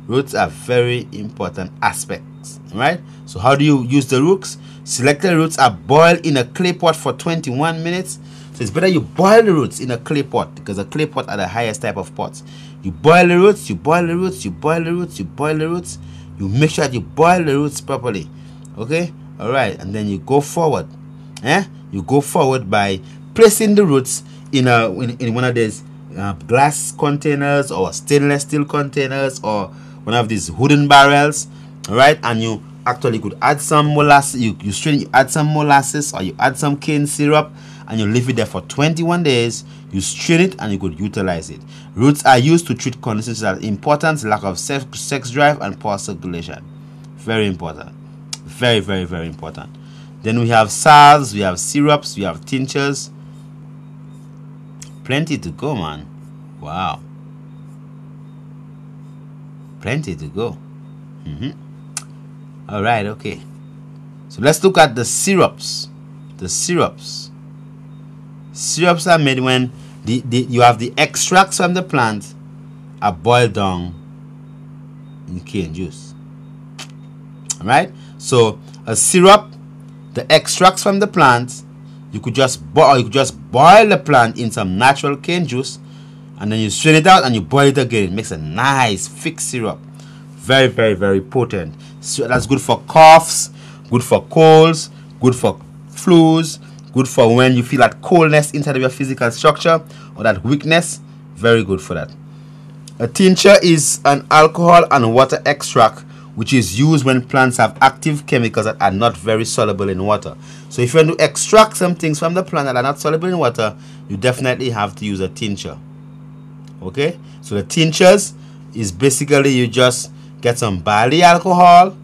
Roots are very important aspects, right? So how do you use the roots? Selected roots are boiled in a clay pot for 21 minutes. So it's better you boil the roots in a clay pot, because a clay pot are the highest type of pots. You boil the roots, you make sure that you boil the roots properly. Okay? Alright, and then you go forward. You go forward by placing the roots in one of these glass containers or stainless steel containers or one of these wooden barrels. Alright, and you actually could add some molasses, you add some molasses, or you add some cane syrup, and you leave it there for 21 days. You strain it and you could utilize it. Roots are used to treat conditions such as impotence, lack of sex drive, and poor circulation. Very important. Very, very, very important. Then we have salves, we have syrups, we have tinctures. Plenty to go, man. Wow. Plenty to go. Alright, okay. So let's look at the syrups. The syrups. Syrups are made when you have the extracts from the plant are boiled down in cane juice. Alright? So a syrup, the extracts from the plant, you could just boil the plant in some natural cane juice, and then you strain it out and you boil it again. It makes a nice thick syrup. Very, very, very potent. So that's good for coughs, good for colds, good for flus, good for when you feel that coldness inside of your physical structure or that weakness. Very good for that. A tincture is an alcohol and water extract which is used when plants have active chemicals that are not very soluble in water. So if you want to extract some things from the plant that are not soluble in water, you definitely have to use a tincture. Okay, so the tinctures is basically you just get some barley alcohol,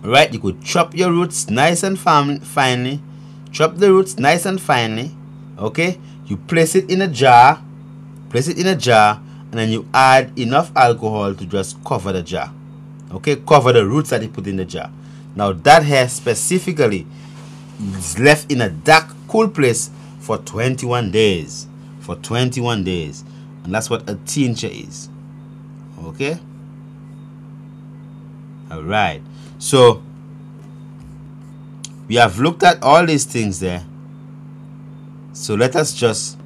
right? You could chop your roots nice and finely. Chop the roots nice and finely. Okay, you place it in a jar, and then you add enough alcohol to just cover the jar. Okay, cover the roots that he put in the jar. Now that hair specifically is left in a dark, cool place for 21 days. For 21 days. And that's what a tincture is. Okay? Alright. So we have looked at all these things there. So let us just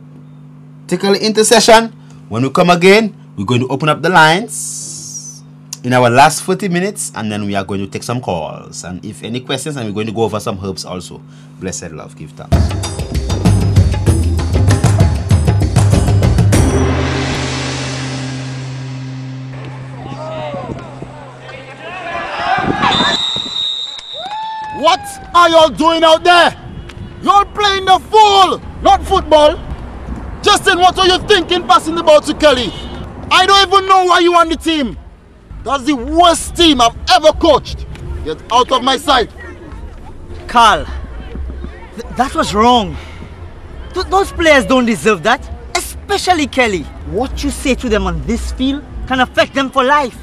take a little intercession. When we come again, we're going to open up the lines in our last 40 minutes, and then we are going to take some calls. And if any questions, and we're going to go over some herbs also. Blessed love, give thanks. What are y'all doing out there? Y'all playing the fool, not football. Justin, what are you thinking passing the ball to Kelly? I don't even know why you on the team. That's the worst team I've ever coached. Get out of my sight. Carl, that was wrong. Those players don't deserve that, especially Kelly. What you say to them on this field can affect them for life.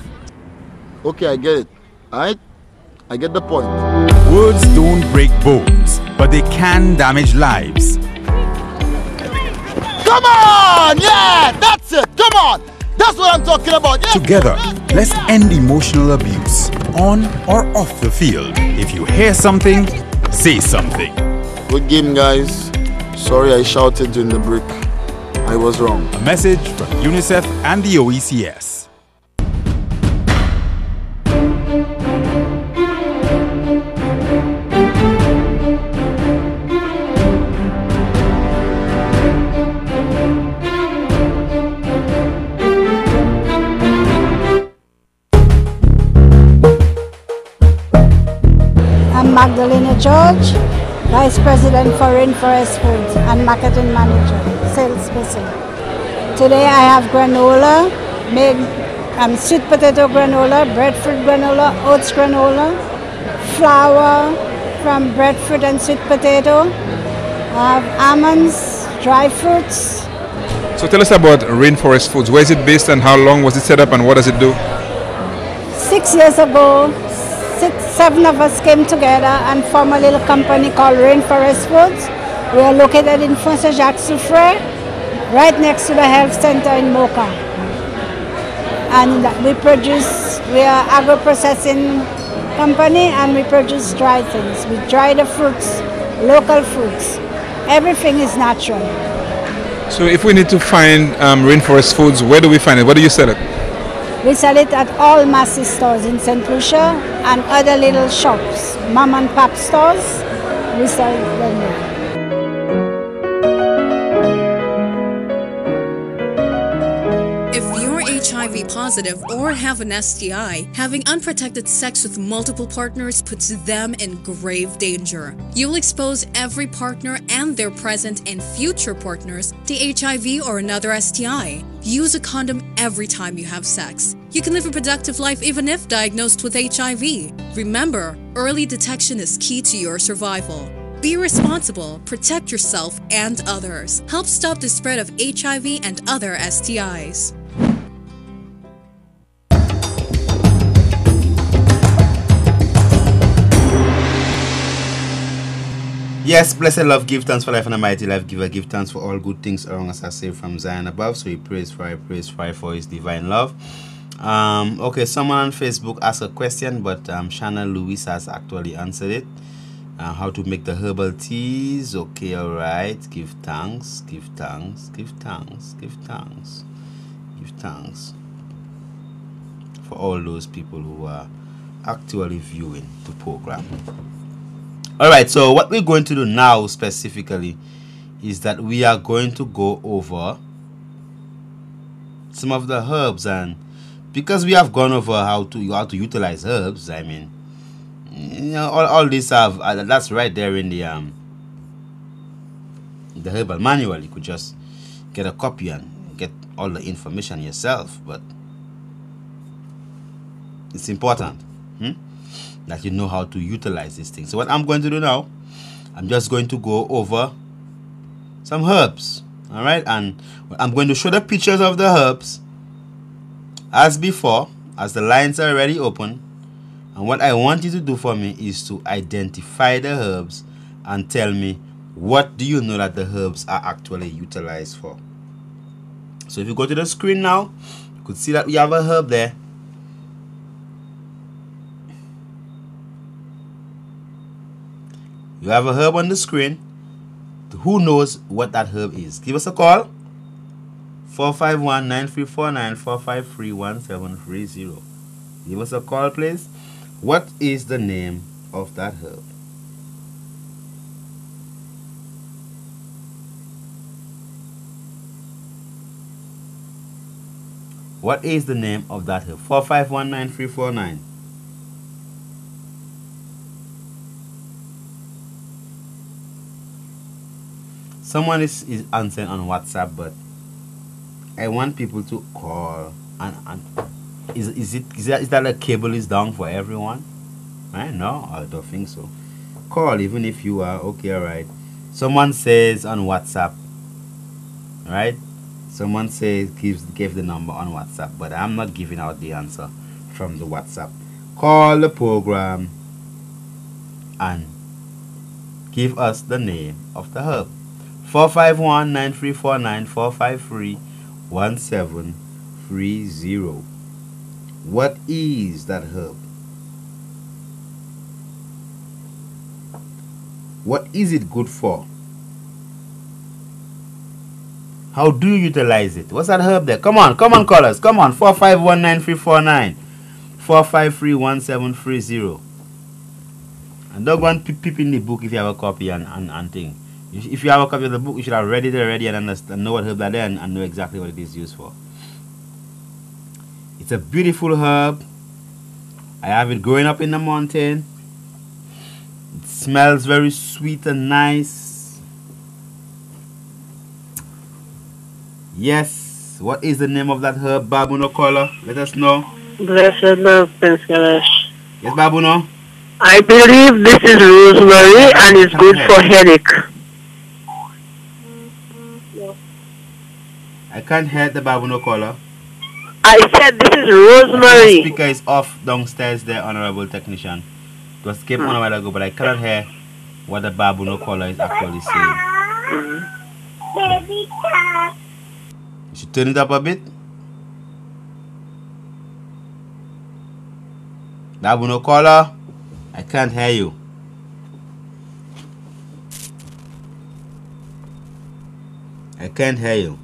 Okay, I get it. Alright? I get the point. Words don't break bones, but they can damage lives. Come on! Yeah, that's it. Come on. That's what I'm talking about. Yeah. Together, let's end emotional abuse, on or off the field. If you hear something, say something. Good game, guys. Sorry I shouted during the break. I was wrong. A message from UNICEF and the OECS. Magdalena George, Vice President for Rainforest Foods and Marketing Manager, Sales Person. Today I have granola, made sweet potato granola, breadfruit granola, oats granola, flour from breadfruit and sweet potato. I have almonds, dry fruits. So tell us about Rainforest Foods. Where is it based and how long was it set up and what does it do? 6 years ago, 7 of us came together and formed a little company called Rainforest Foods. We are located in Fonce-Jacques-Souffre, right next to the health center in Mocha. And we are agro-processing company, and we produce dry things. We dry the fruits, local fruits. Everything is natural. So if we need to find Rainforest Foods, where do we find it? Where do you sell it? We sell it at all Massy stores in St. Lucia and other little shops, mom and pop stores. We sell them there. If you're HIV positive or have an STI, having unprotected sex with multiple partners puts them in grave danger. You'll expose every partner and their present and future partners to HIV or another STI. Use a condom every time you have sex. You can live a productive life even if diagnosed with HIV. Remember, early detection is key to your survival. Be responsible, protect yourself and others. Help stop the spread of HIV and other STIs. Yes, blessed love, give thanks for life and a mighty life giver. Give thanks for all good things around us, as saved from Zion above. So we praise for his divine love. Okay, someone on Facebook asked a question, but Shannon Lewis has actually answered it. How to make the herbal teas. Okay, all right. Give thanks, give thanks, give thanks, give thanks, give thanks for all those people who are actually viewing the program. All right, so what we're going to do now specifically is that we are going to go over some of the herbs, and because we have gone over how to utilize herbs, I mean, you know, all these have that's right there in the herbal manual. You could just get a copy and get all the information yourself, but it's important that you know how to utilize these things. So what I'm going to do now, I'm just going to go over some herbs, all right, and I'm going to show the pictures of the herbs as before, as the lines are already open. And what I want you to do for me is to identify the herbs and tell me what do you know that the herbs are actually utilized for. So if you go to the screen now, you could see that we have a herb there. You have a herb on the screen. Who knows what that herb is? Give us a call. 451-9349 453-1730. Give us a call, please. What is the name of that herb? What is the name of that herb? 451-9349. Someone is answering on WhatsApp, but I want people to call and is that a cable is down for everyone? Right? No, I don't think so. Call even if you are okay, alright. Someone says on WhatsApp, right? Someone says give the number on WhatsApp, but I'm not giving out the answer from the WhatsApp. Call the program and give us the name of the herb. 451-9349 453-1730. What is that herb? What is it good for? How do you utilize it? What's that herb there? Come on, callers. Come on. 451-9349 453-1730. And don't go and peep in the book if you have a copy and thing. If you have a copy of the book, you should have read it already and understand, know what herb that is and know exactly what it is used for. It's a beautiful herb. I have it growing up in the mountain. It smells very sweet and nice. Yes. What is the name of that herb, Babuno caller? Let us know. Blessed love, Prince Kailash. Yes, Babuno? I believe this is rosemary and it's good for headache. I can't hear the Babuno caller. I said this is rosemary. The speaker is off downstairs there, honorable technician. It was came on a while ago, but I cannot hear what the Babuno caller is actually saying. Baby cat. You should turn it up a bit. Babuno caller, I can't hear you. I can't hear you.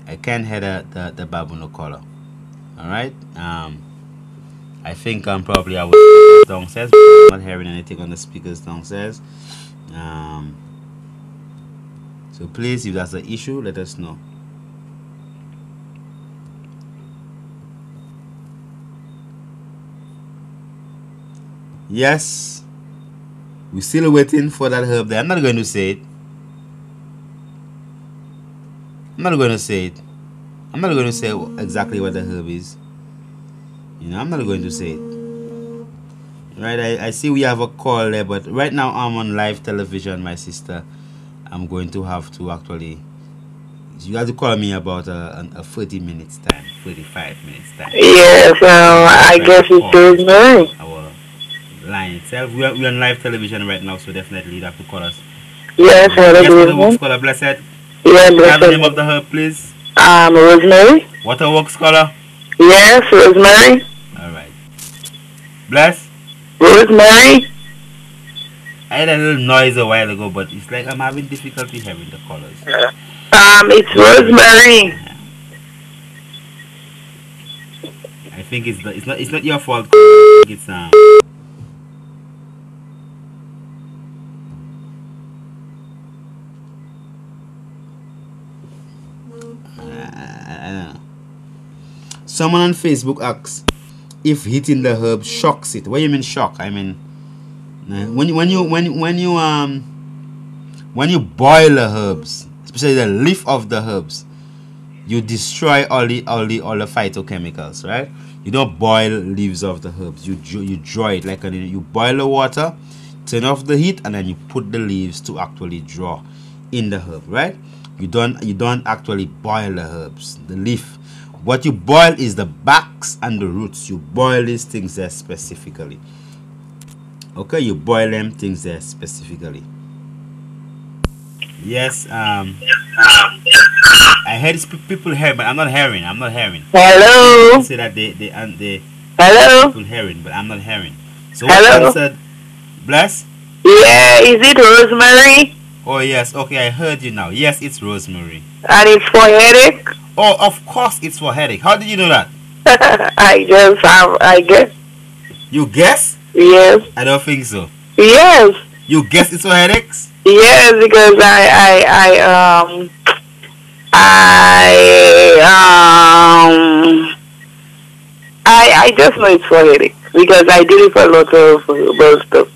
I can't hear the Babuno caller. Alright? I think probably I was downstairs, but I'm not hearing anything on the speakers downstairs. So please, if that's the issue, let us know. Yes, we're still waiting for that herb there. I'm not going to say it. I'm not going to say exactly what the herb is. You know, I'm not going to say it. Right, I see we have a call there, but right now I'm on live television, my sister. I'm going to have to actually, you have to call me about a 30 minutes time, 35 minutes time. Yes, I guess it's rosemary. Our line itself. We're on live television right now, so definitely you have to call us. Yes, Waterworks caller, blessed. Yeah, blessed. Have the name of the herb, please. Rosemary. Waterworks caller. Yes, rosemary. Alright. Bless. Rosemary. I had a little noise a while ago, but it's like I'm having difficulty hearing the callers. It's rosemary. I think it's not your fault. I think it's I don't know. Someone on Facebook asks if hitting the herb shocks it. What do you mean shock? I mean, when you boil the herbs, especially the leaf of the herbs, you destroy all the phytochemicals, right? You don't boil leaves of the herbs. You draw it like you boil the water, turn off the heat, and then you put the leaves to actually draw in the herb, right? You don't actually boil the herbs, the leaf. What you boil is the backs and the roots. You boil these things there specifically. Okay, you boil them things there specifically. Yes, I heard people hear, but I'm not hearing. Hello. People say that they Hello. people hearing, but I'm not hearing. So Hello. what said, Bless? Yeah, is it Rosemary? Oh yes, okay, I heard you now. Yes, it's Rosemary. And it's for headache? Oh, of course it's for headache. How did you know that? I guess. You guess? Yes. I don't think so. Yes. You guess it's for headaches? Yes, because I just know it's for headache because I did it for a lot of herbal stuff.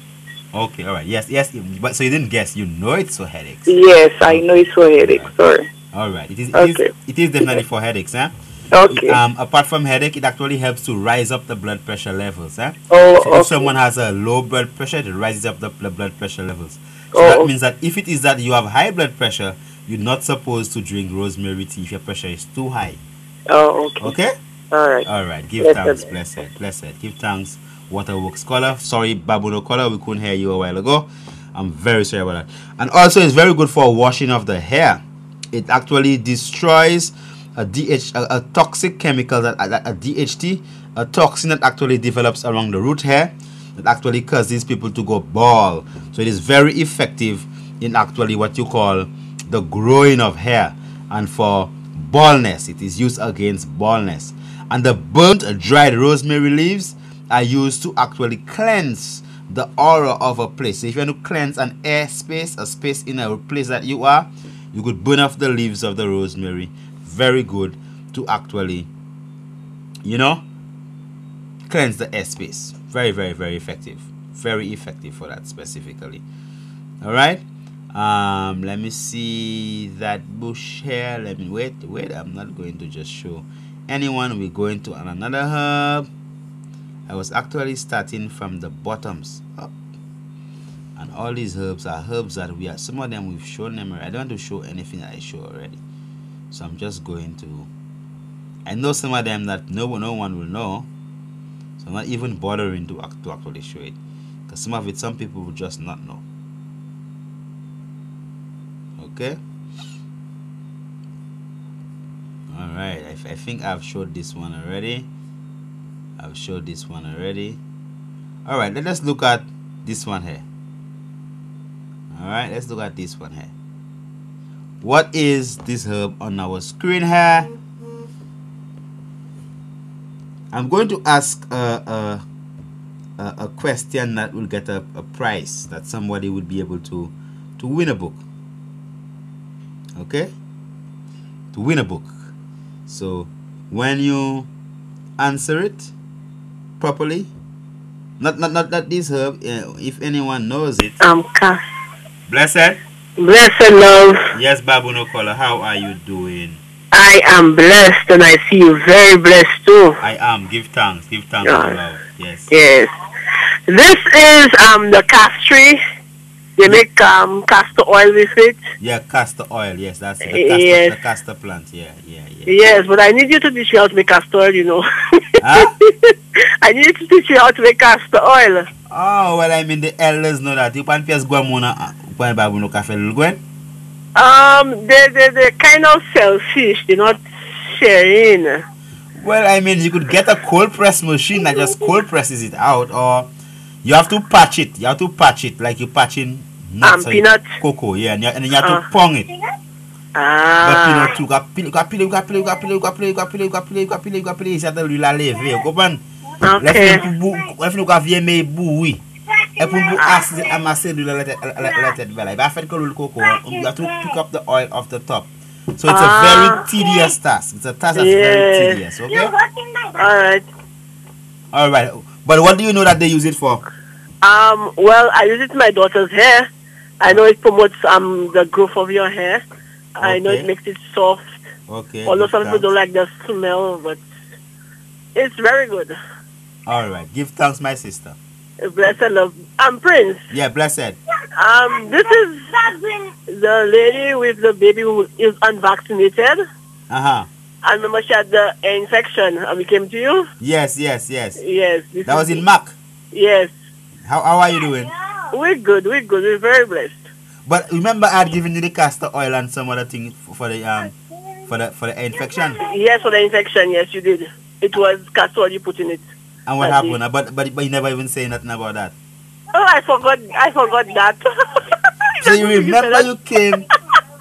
Okay, all right. Yes. But so you didn't guess. You know it's for headaches. Yes, I know it's for headache. Sorry. All right. It is definitely for headaches, huh? Okay. Apart from headache, it actually helps to rise up the blood pressure levels, huh? Oh, so if someone has a low blood pressure, it rises up the blood pressure levels. So that means that if it is that you have high blood pressure, you're not supposed to drink rosemary tea if your pressure is too high. Oh, okay. Okay? All right. Give thanks, blessed. Give thanks, Waterworks caller. Sorry, Babuno caller, we couldn't hear you a while ago. I'm very sorry about that. And also, it's very good for washing of the hair. It actually destroys a toxic chemical, a DHT, a toxin that actually develops along the root hair that actually causes people to go bald. So it is very effective in actually what you call the growing of hair, and for baldness it is used against baldness. And the burnt dried rosemary leaves are used to actually cleanse the aura of a place. So if you want to cleanse an air space, a space in a place that you are, you could burn off the leaves of the rosemary. Very good to actually, cleanse the airspace. Very, very, very effective. Very effective for that specifically. All right. Let me see that bush here. Let me wait. I'm not going to just show anyone. We're going to another herb. I was actually starting from the bottoms up, and all these herbs are herbs that some of them we've shown them already. I don't want to show anything that I show already, so I'm just going to. I know some of them that no one will know, so I'm not even bothering to actually show it, because some people will just not know. Okay. All right. I think I've showed this one already. All right. Let us look at this one here. All right. Let's look at this one here. What is this herb on our screen here? I'm going to ask a question that will get a prize, that somebody would be able to win a book. Okay, to win a book. So when you answer it properly, not this herb, if anyone knows it. Blessed love. Yes, Babu Nokola, how are you doing? I am blessed, and I see you very blessed too. I am. Give thanks to love. Yes. This is the castor. They make castor oil with it. Yeah, castor oil. Yes, that's the castor plant. Yeah. Yes, but I need you to teach me how to make castor oil. Huh? I need to teach you how to make castor oil. Oh well, I mean the elders know that. You can't just go Babu no cafe gwen. They're kind of selfish. They're not sharing. Well, I mean, you could get a cold press machine that just cold presses it out, or you have to patch it. You have to patch it like you patching nuts or cocoa, yeah, and then you have to pong it. But peanut too, you got pile, c'est de l'huile à lever, vous comprenez? Let's look at VMA boui. Et pour amasser de la tête belle. If I fait que le cocoa, you have to pick up the oil off the top. So it's a very tedious task. It's a task that's very tedious, okay? Alright. But what do you know that they use it for? Well, I use it to my daughter's hair. I know it promotes the growth of your hair. Okay. I know it makes it soft. Okay. Although some people don't like the smell, but it's very good. Alright. Give thanks, my sister. Blessed love. Prince. Yeah, blessed. This is the lady with the baby who is unvaccinated. Uh-huh. I remember she had the infection and we came to you. Yes. Yes. That was in Mac. Yes. How are you doing? We're good. We're very blessed. But remember, I had given you the castor oil and some other thing for the infection. Yes, for the infection. Yes, you did. It was castor oil you put in it. And what happened? But you never even say nothing about that. Oh, I forgot that. So you remember you came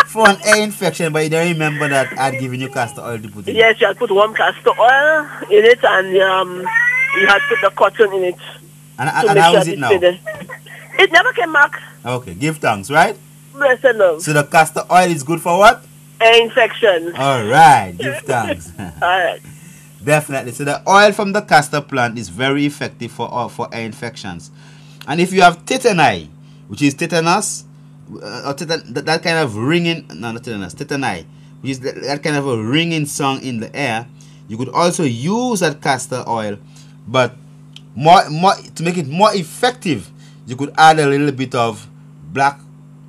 for an ear infection, but you don't remember that I had given you castor oil to put in. Yes, you had put warm castor oil in it, and you had put the cotton in it. And how is it now? It never came back. Okay, give thanks, right? Blessed love. So the castor oil is good for what? Ear infection. Alright, give thanks. Alright. Definitely. So the oil from the castor plant is very effective for ear infections. And if you have tetani, which is tetanus, or that kind of ringing, no, not tetanus, tetani, which is that kind of a ringing sound in the air, you could also use that castor oil, but more to make it more effective, you could add a little bit of black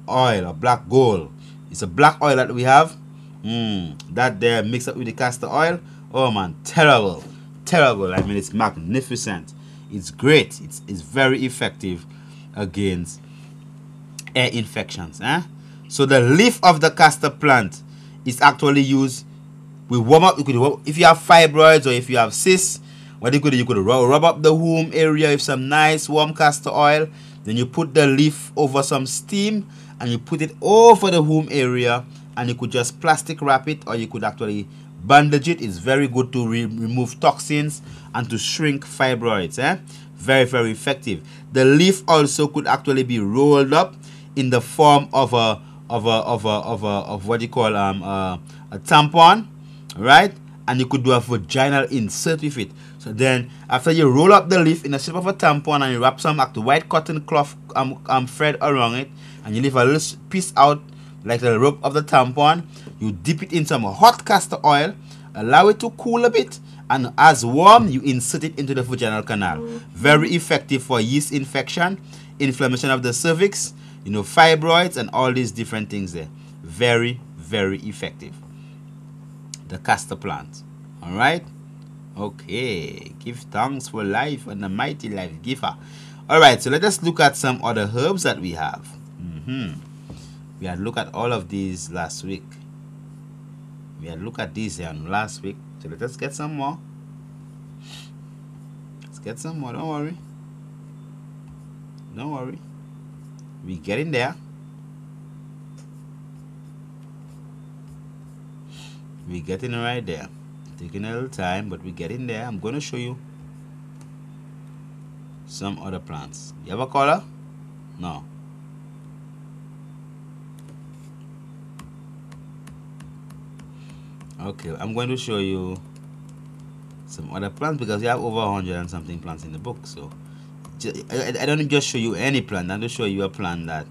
oil or black gold. It's a black oil that we have. That there mixed up with the castor oil. Oh man, terrible. I mean, it's magnificent. It's great. It's very effective against ear infections. So the leaf of the castor plant is actually used. We warm up. If you have fibroids or if you have cysts, what you could rub up the womb area with some nice warm castor oil. Then you put the leaf over some steam and you put it over the womb area, and you could just plastic wrap it, or you could actually bandage it. It's very good to remove toxins and to shrink fibroids. Very, very effective. The leaf also could actually be rolled up in the form of what you call a tampon, right? And you could do a vaginal insert with it. So then, after you roll up the leaf in the shape of a tampon and you wrap some white cotton cloth thread around it, and you leave a little piece out like the rope of the tampon, you dip it in some hot castor oil, allow it to cool a bit, and as warm, you insert it into the vaginal canal. Very effective for yeast infection, inflammation of the cervix, fibroids, and all these different things there. Very, very effective. The castor plant. Alright? Okay. Give thanks for life and the mighty life giver. Alright, so let us look at some other herbs that we have. We had looked at all of these last week. We had looked at these last week. So let us get some more. Let's get some more. Don't worry. Don't worry. We get in there. We getting right there. Taking a little time, but we get in there. I'm going to show you some other plants. You have a color? No. Okay, I'm going to show you some other plants because we have over 100 and something plants in the book. So I don't just show you any plant. I'm going to show you a plant that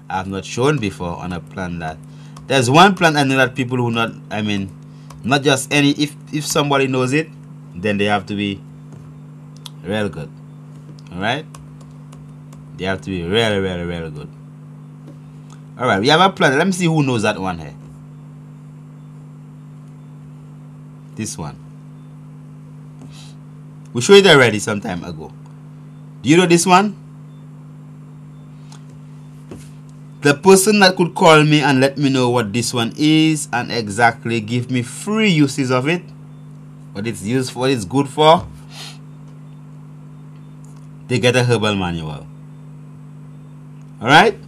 I have not shown before on a plant that there's one plant I know that people who not just any, if somebody knows it, then they have to be real good. Alright? They have to be really, really, really good. Alright, we have a plant. Let me see who knows that one here. This one. We showed it already some time ago. Do you know this one? The person that could call me and let me know what this one is and exactly give me free uses of it, what it's used for, what it's good for, they get a herbal manual. Alright?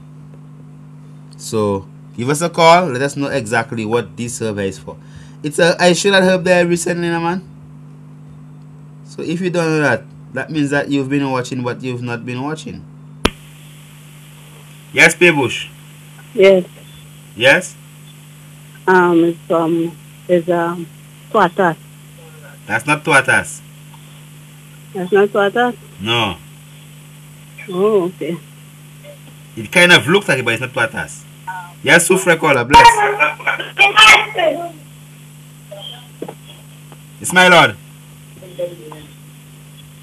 So give us a call, let us know exactly what this herb is for. I showed that herb there recently, man. So if you don't know that, that means that you've been watching what you've not been watching. Yes, Pebush. Yes. Yes? It's tuatas. That's not tuatas. That's not tuatas? No. Oh, okay. It kind of looks like it, but it's not tuatas. Yes, Sufre Kola, bless. It's my lord.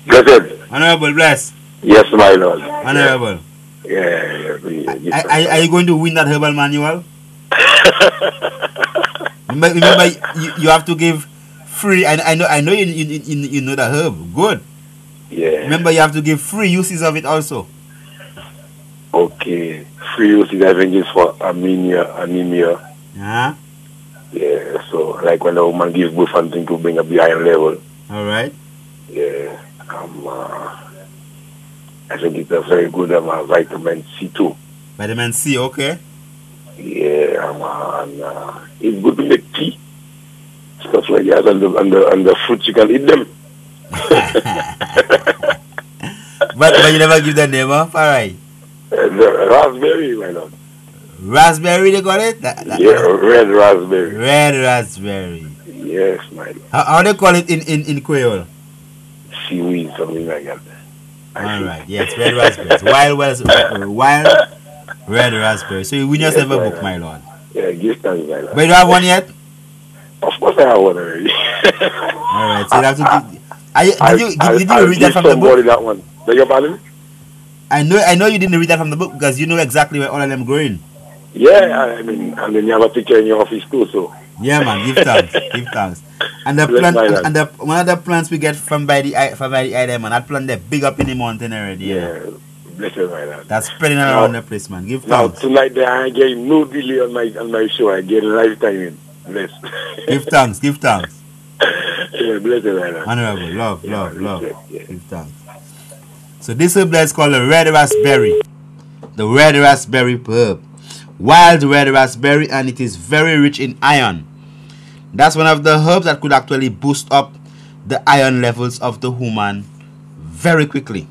Blessed. Honorable, bless. Yes, my lord. Honorable. Yeah. Are you going to win that herbal manual? remember you have to give free. I know you know the herb. Good. Yeah. Remember, you have to give free uses of it also. Okay. Free uses, I think, is for anemia. Yeah. Yeah. So, like when a woman gives birth something to bring up the iron level. All right. Yeah. I think it's a very good vitamin C too. Vitamin C, okay. Yeah, and it's good to make tea. Stuff like that, and the fruits you can eat them. but you never give the name of, alright. The raspberry, my lord. Raspberry, they call it? Yeah, red raspberry. Red raspberry. Yes, my lord. How they call it in Creole? Seaweed, something like that. Alright, yes, red raspberries. Wild red raspberry. So you win yourself a book, my lord. Yeah, give thanks, my lord. But you don't have one yet? Of course I have one already. Alright, so you have to did you read that from the book? That one. Beg your pardon? I know you didn't read that from the book because you know exactly where all of them growing. Yeah, I mean, and then you have a picture in your office too, so. Yeah, man, give thanks, give thanks. And the plant, one of the plants we get from by the eye, man, that plant they big up in the mountain already. Yeah, bless you, my lord. That's spreading around the place, man. Give now, thanks. Tonight I get no delay on my show. I get lifetime in. Bless. Give thanks, give thanks. Yeah, bless you, my lord. Honorable, love. Yeah. Give thanks. So this herb is called the red raspberry. The red raspberry herb. Wild red raspberry, and it is very rich in iron. That's one of the herbs that could actually boost up the iron levels of the human very quickly.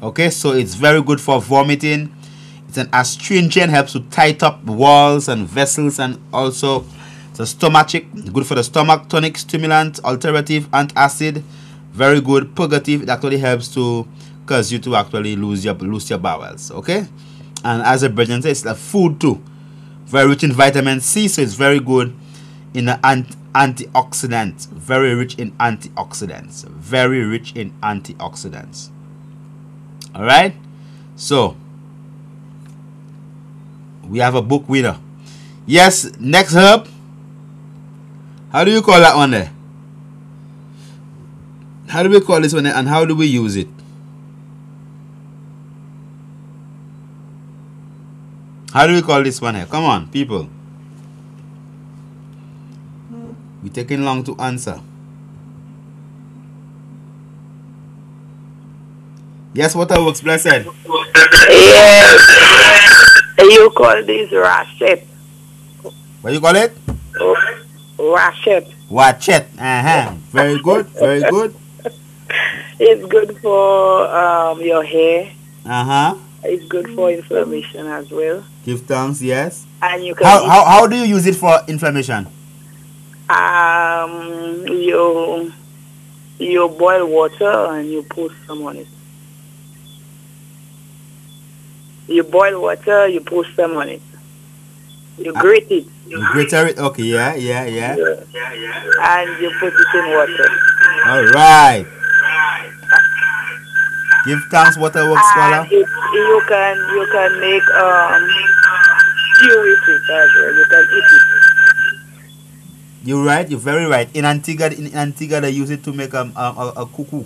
Okay, so it's very good for vomiting. It's an astringent, helps to tight up walls and vessels, and also it's a stomachic, good for the stomach, tonic, stimulant, alterative, antacid, very good, purgative. It actually helps to cause you to actually lose your bowels. Okay, and as a brethren says, it's a food too, very rich in vitamin C, so it's very good in the antioxidants, very rich in antioxidants, very rich in antioxidants. All right, so we have a book winner. Yes, next herb. How do you call that one there? How do we call this one there, and how do we use it? How do we call this one here? Come on, people. We're taking long to answer. Yes, what works, blessed? Yes. You call this rachet. What you call it? Rachet. Watchet. Very good, very good. It's good for your hair. It's good for inflammation as well. Give thanks, yes. And you can how do you use it for inflammation? You boil water and you put some on it. You boil water, you put some on it. You grate it. You grate it? Okay, yeah. And you put it in water. All right. Give thanks, waterworks scholar. You can make stew with it as well. You can eat it. You're right. You're very right. In Antigua, they use it to make a cuckoo.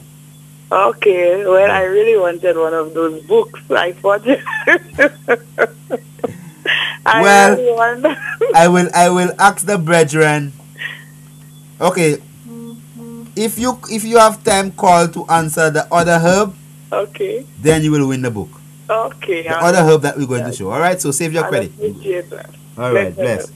Okay. Well, I really wanted one of those books. I thought. I will ask the brethren. Okay. If you have time, call to answer the other herb. Okay. Then you will win the book. Okay. The other herb that we're going to show. All right. So save your credit. All right. Bless.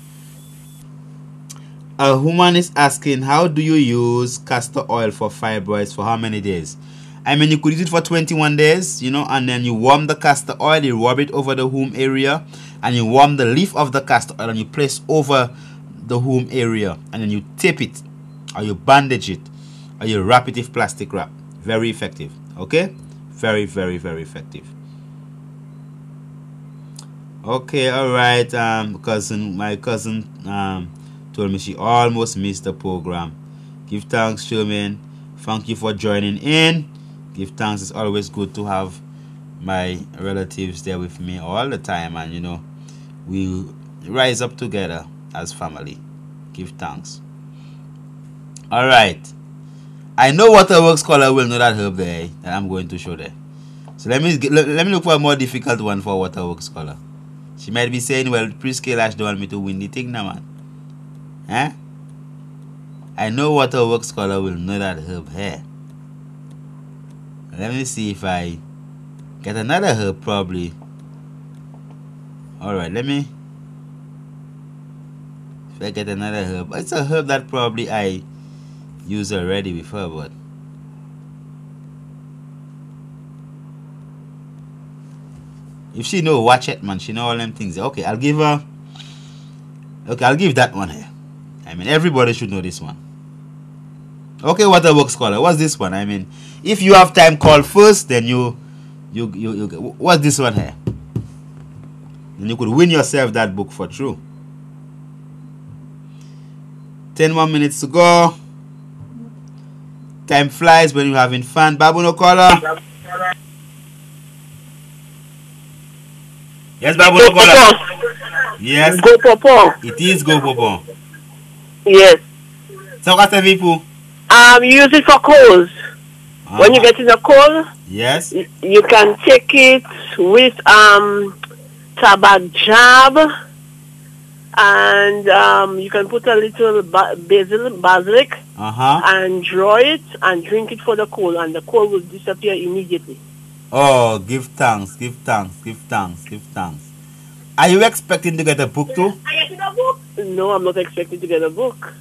A woman is asking, how do you use castor oil for fibroids for how many days? I mean, you could use it for 21 days, and then you warm the castor oil, you rub it over the womb area, and you warm the leaf of the castor oil and you place over the womb area, and then you tape it, or you bandage it, or you wrap it with plastic wrap. Very effective. Okay? Very, very, very effective. Okay, all right. My cousin told me she almost missed the program. Give thanks, Sherman. Thank you for joining in. Give thanks. It's always good to have my relatives there with me all the time, and we rise up together as family. Give thanks. Alright. I know Waterworks caller will know that herb there that I'm going to show there. So let me look for a more difficult one for Waterworks caller. She might be saying, well, Prince Kailash don't want me to win the thing now, man. Huh? I know Waterworks caller will know that herb here. Let me see if I get another herb probably. Alright, let me. If I get another herb. It's a herb that probably I used already before, but. If she know, watch it, man. She know all them things. Okay, I'll give her. Okay, I'll give that one here. I mean, everybody should know this one. Okay, Waterworks caller. What's this one? I mean, if you have time, call first. Then you. What's this one here? And you could win yourself that book for true. 10 more minutes to go. Time flies when you're having fun. Babu no caller. Yes, Babu no caller. Yes. Go Popo. It is Go Popo. Yes. So what's the people? Use it for colds. When you get in a cold, yes, you can take it with tabak jab, and you can put a little basilic, and draw it and drink it for the cold, and the cold will disappear immediately. Oh, give thanks, give thanks, give thanks, give thanks. Are you expecting to get a book too? No, I'm not expecting to get a book.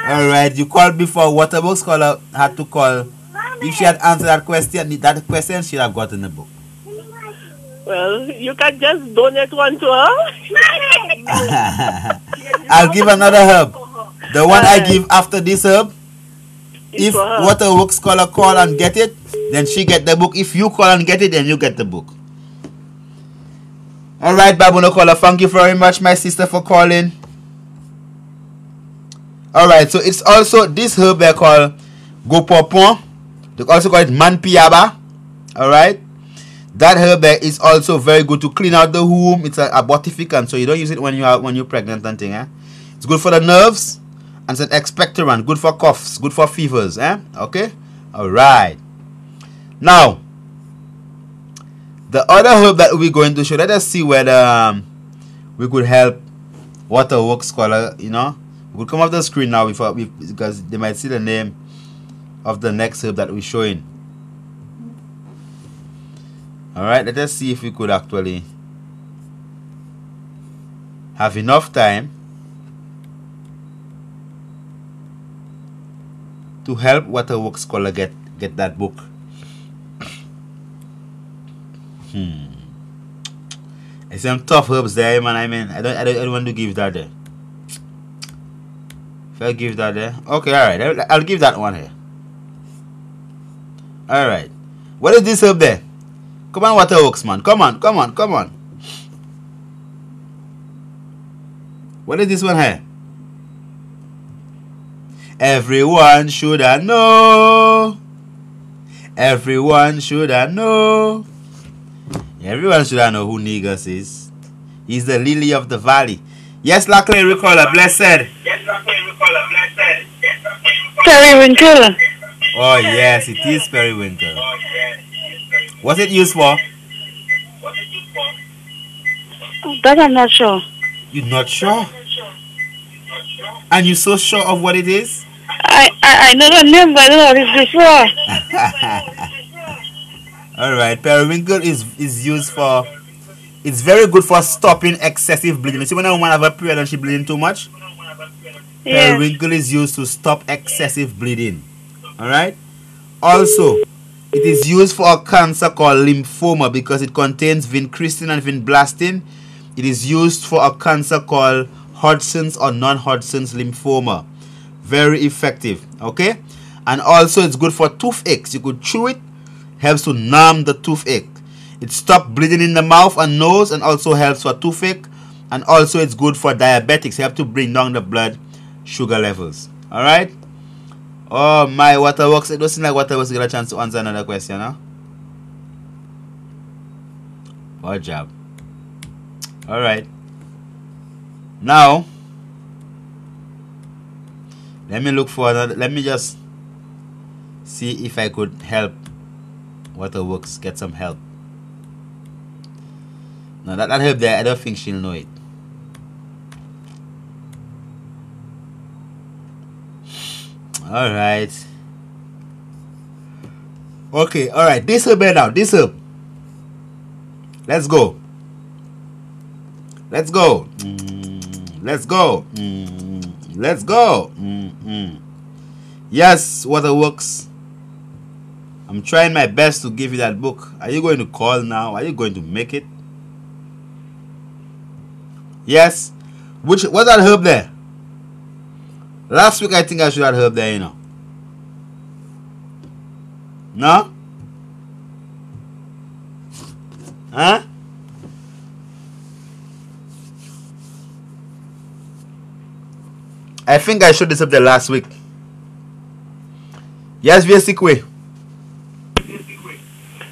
Alright, you called before. Waterworks caller had to call. If she had answered that question she'd have gotten the book. Well, you can just donate one to her. I'll give another herb. The one I give after this herb. If Waterworks caller call and get it, then she get the book. If you call and get it, then you get the book. Alright, Babu no caller, thank you very much, my sister, for calling. Alright, so it's also this herb they call Gopopon. They also call it Manpiaba. Alright. That herb there is also very good to clean out the womb. It's a abortifacient, so you don't use it when you're pregnant and thing, eh? It's good for the nerves and it's an expectorant, good for coughs, good for fevers, eh? Okay? Alright. Now, the other herb that we're going to show, let us see whether we could help Waterworks caller, you know. We'll come off the screen now because they might see the name of the next herb that we're showing. Alright, let us see if we could actually have enough time to help Waterworks caller get that book. It's some tough herbs there, man. I mean, I don't want to give that there. I'll give that there. Okay, alright. I'll give that one here. Alright. What is this herb there? Come on, Waterworks, man. Come on, come on, come on. What is this one here? Everyone should I know. Everyone should I know. Everyone should I know who Negus is. He's the lily of the valley. Yes, Lachlan Ricola, blessed. Periwinkle. Oh yes, it is periwinkle. What's it used for? That I'm not sure. You're not sure? And you're so sure of what it is? I know the name, but I don't know what it's before. Alright, periwinkle is used for, it's very good for stopping excessive bleeding. You see when a woman have a period and she bleeding too much? Yeah. Periwinkle is used to stop excessive bleeding. Alright? Also, it is used for a cancer called lymphoma because it contains vincristine and vinblastine. It is used for a cancer called Hodgkin's or non-Hodgkin's lymphoma. Very effective. Okay? And also it's good for toothaches. You could chew it. Helps to numb the toothache. It stops bleeding in the mouth and nose and also helps for toothache. And also it's good for diabetics. Help to bring down the blood sugar levels. Alright? Oh my, Waterworks. It doesn't seem like Waterworks get a chance to answer another question, huh? Good job. Alright. Now, Let me look for another. Let me just see if I could help Waterworks get some help. No, that herb there, I don't think she'll know it. Alright. Okay, alright. This herb now. This herb. Let's go. Let's go. Let's go. Let's go. Yes, Waterworks. I'm trying my best to give you that book. Are you going to call now? Are you going to make it? Yes. What's that herb there? Last week I think I should have herb there, you know. No? Huh? I think I showed this up there last week. Yes, Vesikwe.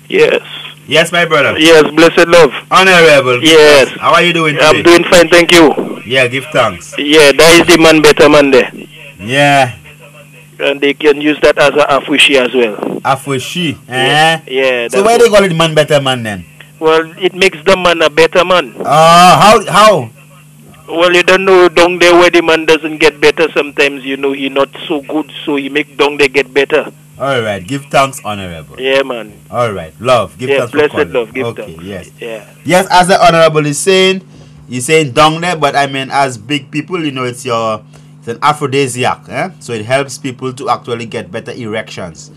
Yes. Yes, my brother. Yes, blessed love. Honorable. Yes. How are you doing today? I'm doing fine, thank you. Yeah, give thanks. Yeah, that is the man better man there. Yeah. And they can use that as a afwishi as well. Afwishi? Yeah. Yeah. So why they call it man better man then? Well, it makes the man a better man. How? Well, you don't know down there where the man doesn't get better sometimes, you know, he not so good, so he make down there get better. Alright, give thanks, honorable. Yeah, man. Alright, love, give thanks. Blessed for love, give okay, thanks. yes. Yeah. Yes, as the honorable is saying, he's saying down there, but I mean as big people, you know, it's an aphrodisiac, so it helps people to actually get better erections.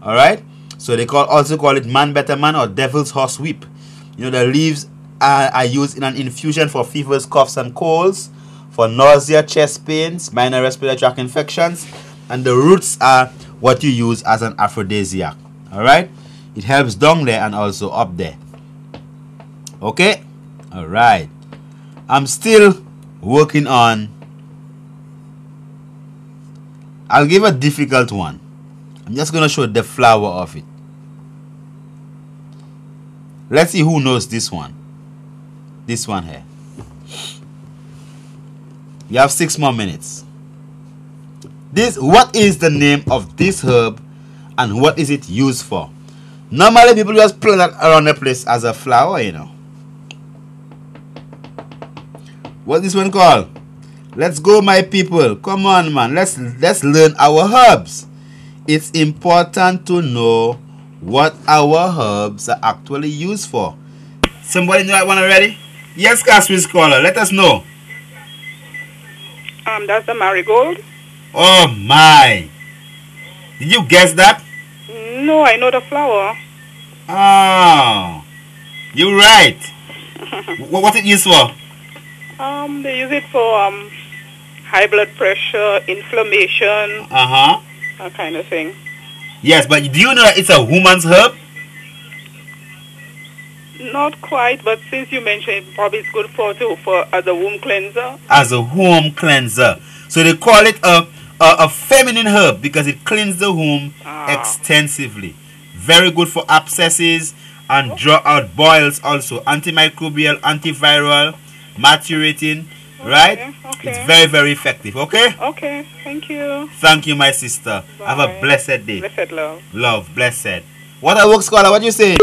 Alright? So they also call it man better man or devil's horse whip. You know, the leaves are used in an infusion for fevers, coughs, and colds, for nausea, chest pains, minor respiratory tract infections, and the roots are what you use as an aphrodisiac. Alright? It helps down there and also up there. Okay? Alright. I'm still working on. I'll give a difficult one. I'm just going to show the flower of it. Let's see who knows this one. This one here. You have 6 more minutes. What is the name of this herb and what is it used for? Normally people just plant that around the place as a flower, you know. What's this one called? Let's go, my people. Come on, man. Let's learn our herbs. It's important to know what our herbs are actually used for. Somebody know that one already? Yes, Casper's caller. Let us know. That's the marigold. Oh my! Did you guess that? No, I know the flower. Oh, you're right. What it used for? They use it for high blood pressure, inflammation. That kind of thing. Yes, but do you know that it's a woman's herb? Not quite, but since you mentioned it, probably it's good for as a womb cleanser. As a womb cleanser. So they call it a feminine herb because it cleans the womb extensively. Very good for abscesses and draw out boils also. Antimicrobial, antiviral, maturating, right? Okay. It's very, very effective, okay? Okay, thank you. Thank you, my sister. Bye. Have a blessed day. Blessed love. Love, blessed. Waterworks scholar, what do you say?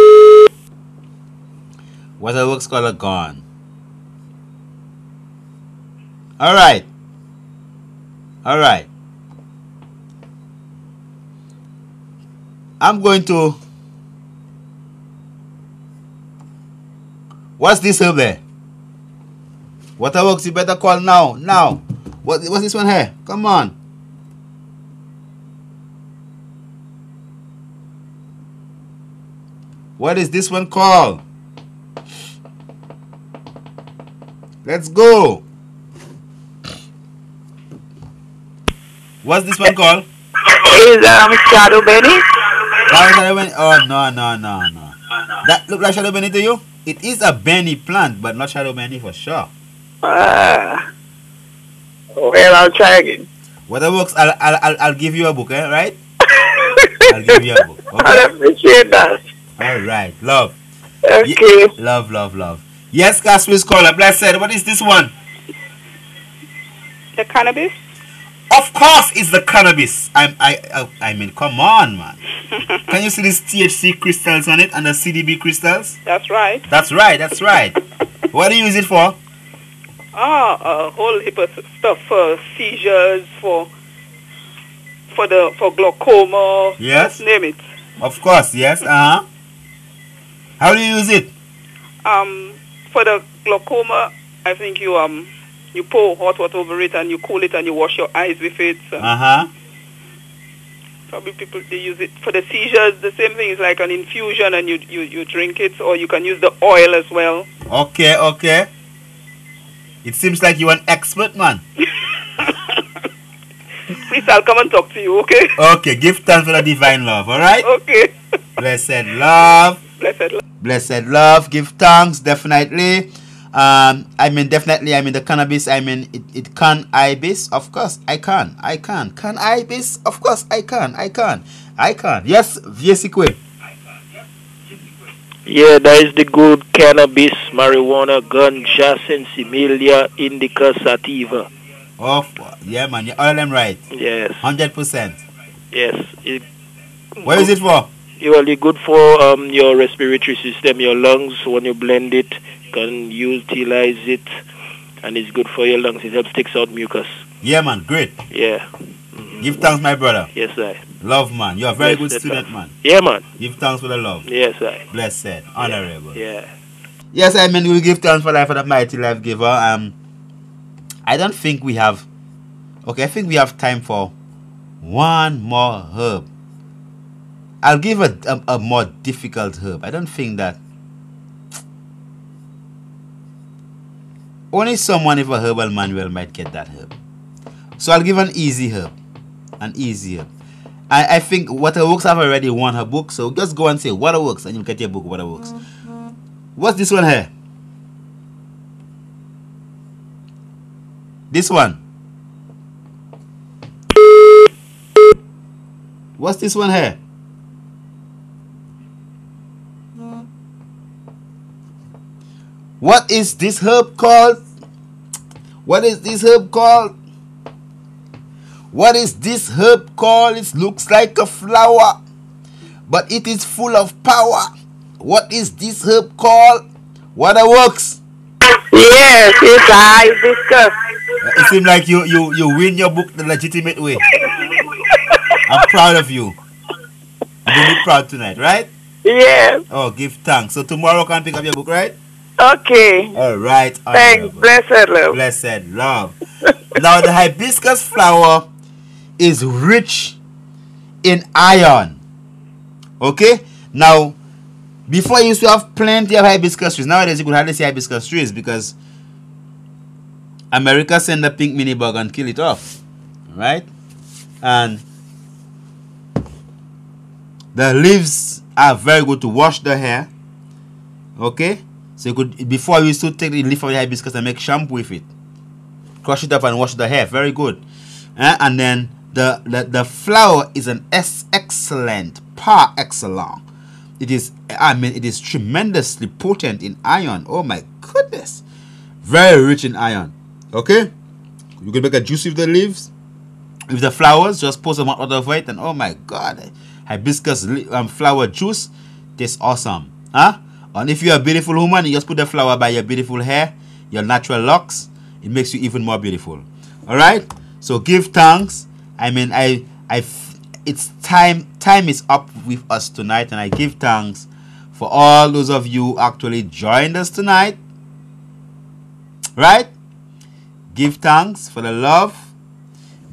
Waterworks scholar gone. Alright. Alright. I'm going to. What's this herb there? Waterworks, you better call now. Now. What's this one here? Come on. What is this one called? Let's go. What's this one called? Is Shadow Benny? Oh, no. That look like Shadow Benny to you? It is a Benny plant, but not Shadow Benny for sure. Well, I'll try again. Waterworks, I'll give you a book, right? I'll give you a book. Okay? I appreciate that. All right, love. Okay. Love. Yes, Casper's caller. Blessed. What is this one? The cannabis? Of course, it's the cannabis. I mean, come on, man. Can you see the THC crystals on it and the CDB crystals? That's right. That's right. That's right. What do you use it for? A whole heap of stuff for seizures, for glaucoma. Yes. Just name it. Of course, yes. How do you use it? For the glaucoma, I think you pour hot water over it and you cool it and you wash your eyes with it. Probably people, they use it for the seizures. The same thing is like an infusion, and you drink it, or you can use the oil as well. Okay, okay. It seems like you're an expert, man. Please, I'll come and talk to you, okay? Okay, give thanks for the divine love, alright? Okay. Blessed love. Blessed love. Blessed love. Give thanks, definitely. I mean, the cannabis, it can ibis. Of course, I can. Can ibis? Of course, I can. Yes, Ikwe. Yeah, that is the good cannabis, marijuana, ganja, sensimilia, indica, sativa. Oh, yeah, man. All of them right. Yes. 100%. Yes. What is it for? Well, it's good for your respiratory system, your lungs. When you blend it, you can utilize it, and it's good for your lungs. It helps takes out mucus. Yeah, man. Great. Yeah. Give thanks, my brother. Yes, I. Love, man. You're a very good student, man. Yeah, man. Give thanks for the love. Yes, I. Blessed. Honorable. Yeah. Yes, we give thanks for life for the mighty life giver. I don't think we have... Okay, I think we have time for one more herb. I'll give a more difficult herb. I don't think that... Only someone with a herbal manual might get that herb. So I'll give an easy herb. An easy herb. I think Waterworks have already won her book, so just go and say Waterworks and you'll get your book, Waterworks. What's this one here? This one. What's this one here? What is this herb called? What is this herb called? What is this herb called? It looks like a flower, but it is full of power. What is this herb called? Waterworks. Yes, it's hibiscus. It seems like you win your book the legitimate way. I'm proud of you. I'm going to be proud tonight, right? Yes. Oh, give thanks. So tomorrow can pick up your book, right? Okay. All right. Thanks. Blessed love. Blessed love. Now, the hibiscus flower is rich in iron. Okay? Now, before you used to have plenty of hibiscus trees. Nowadays, you could hardly see hibiscus trees because America send a pink mini bug and kill it off. Right? And the leaves are very good to wash the hair. Okay? So you could, before you used to take the leaf of the hibiscus and make shampoo with it. Crush it up and wash the hair. Very good. And then the flower is an excellent, par excellence. It is, it is tremendously potent in iron. Oh my goodness. Very rich in iron. Okay? You can make a juice with the leaves. With the flowers, just pour some hot water over it, and oh my god, hibiscus flower juice tastes awesome. And if you're a beautiful woman, you just put the flower by your beautiful hair, your natural locks, it makes you even more beautiful. Alright? So give thanks. It's time is up with us tonight, and I give thanks for all those of you who actually joined us tonight. Right? Give thanks for the love.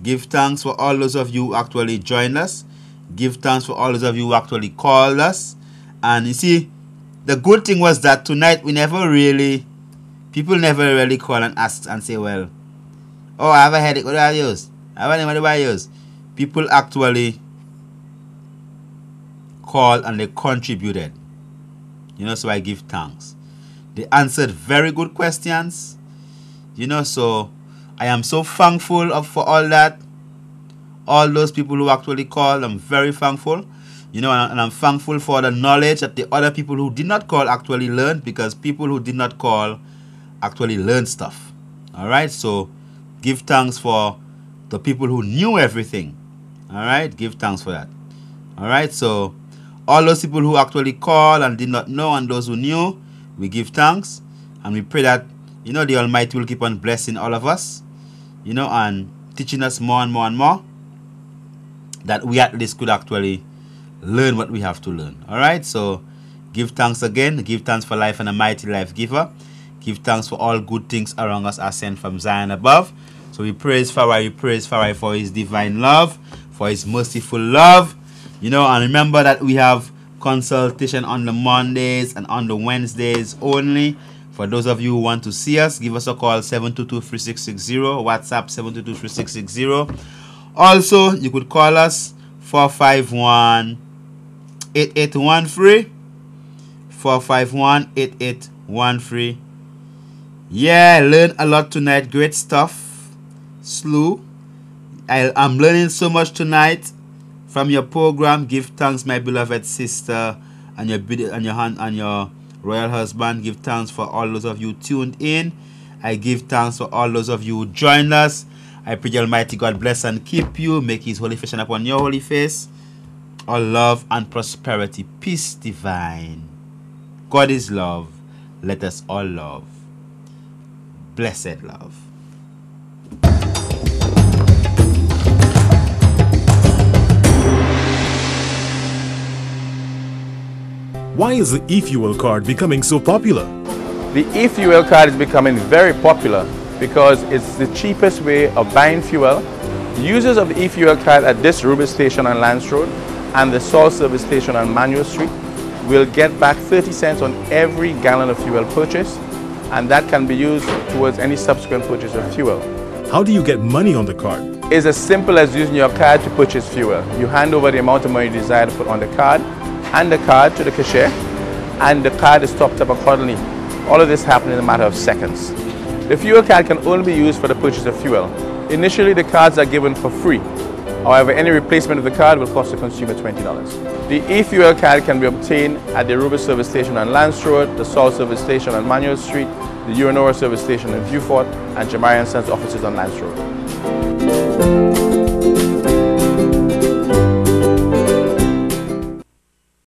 Give thanks for all those of you who actually joined us. Give thanks for all those of you who actually called us. And you see, the good thing was that tonight people never really call and ask and say, well, oh, I have a headache, what do I use? I have any money use? People actually called and they contributed. You know, so I give thanks. They answered very good questions. You know, so I am so thankful for all that. All those people who actually called, I'm very thankful. You know, and I'm thankful for the knowledge that the other people who did not call actually learned, because people who did not call actually learned stuff. Alright, so give thanks for the people who knew everything. Alright, give thanks for that. Alright, so all those people who actually called and did not know, and those who knew, we give thanks. And we pray that, you know, the Almighty will keep on blessing all of us, you know, and teaching us more and more and more, that we at least could actually learn what we have to learn. Alright, so give thanks again. Give thanks for life and a mighty life giver. Give thanks for all good things around us are sent from Zion above. So we praise Pharaoh, for his divine love, for his merciful love. You know, and remember that we have consultation on the Mondays and on the Wednesdays only. For those of you who want to see us, give us a call, 722-3660, WhatsApp 722-3660. Also, you could call us 451-8813. 451-8813. Yeah, learn a lot tonight. Great stuff. Slew. I'm learning so much tonight from your program. Give thanks, my beloved sister, and your royal husband. Give thanks for all those of you tuned in. I give thanks for all those of you who joined us. I pray the Almighty God bless and keep you. Make his holy face shine upon your holy face. All love and prosperity. Peace divine. God is love. Let us all love. Blessed love. Why is the e-fuel card becoming so popular? The e-fuel card is becoming very popular because it's the cheapest way of buying fuel. Users of the e-fuel card at this Ruby station on Lance Road and the Salt Service station on Manuel Street will get back 30 cents on every gallon of fuel purchase, and that can be used towards any subsequent purchase of fuel. How do you get money on the card? It's as simple as using your card to purchase fuel. You hand over the amount of money you desire to put on the card, and the card to the cashier, and the card is topped up accordingly. All of this happens in a matter of seconds. The fuel card can only be used for the purchase of fuel. Initially, the cards are given for free. However, any replacement of the card will cost the consumer $20. The e-fuel card can be obtained at the Ruby Service Station on Lance Road, the Salt Service Station on Manuel Street, the Uranora Service Station in Viewfort, and Jamari & Sons offices on Lance Road.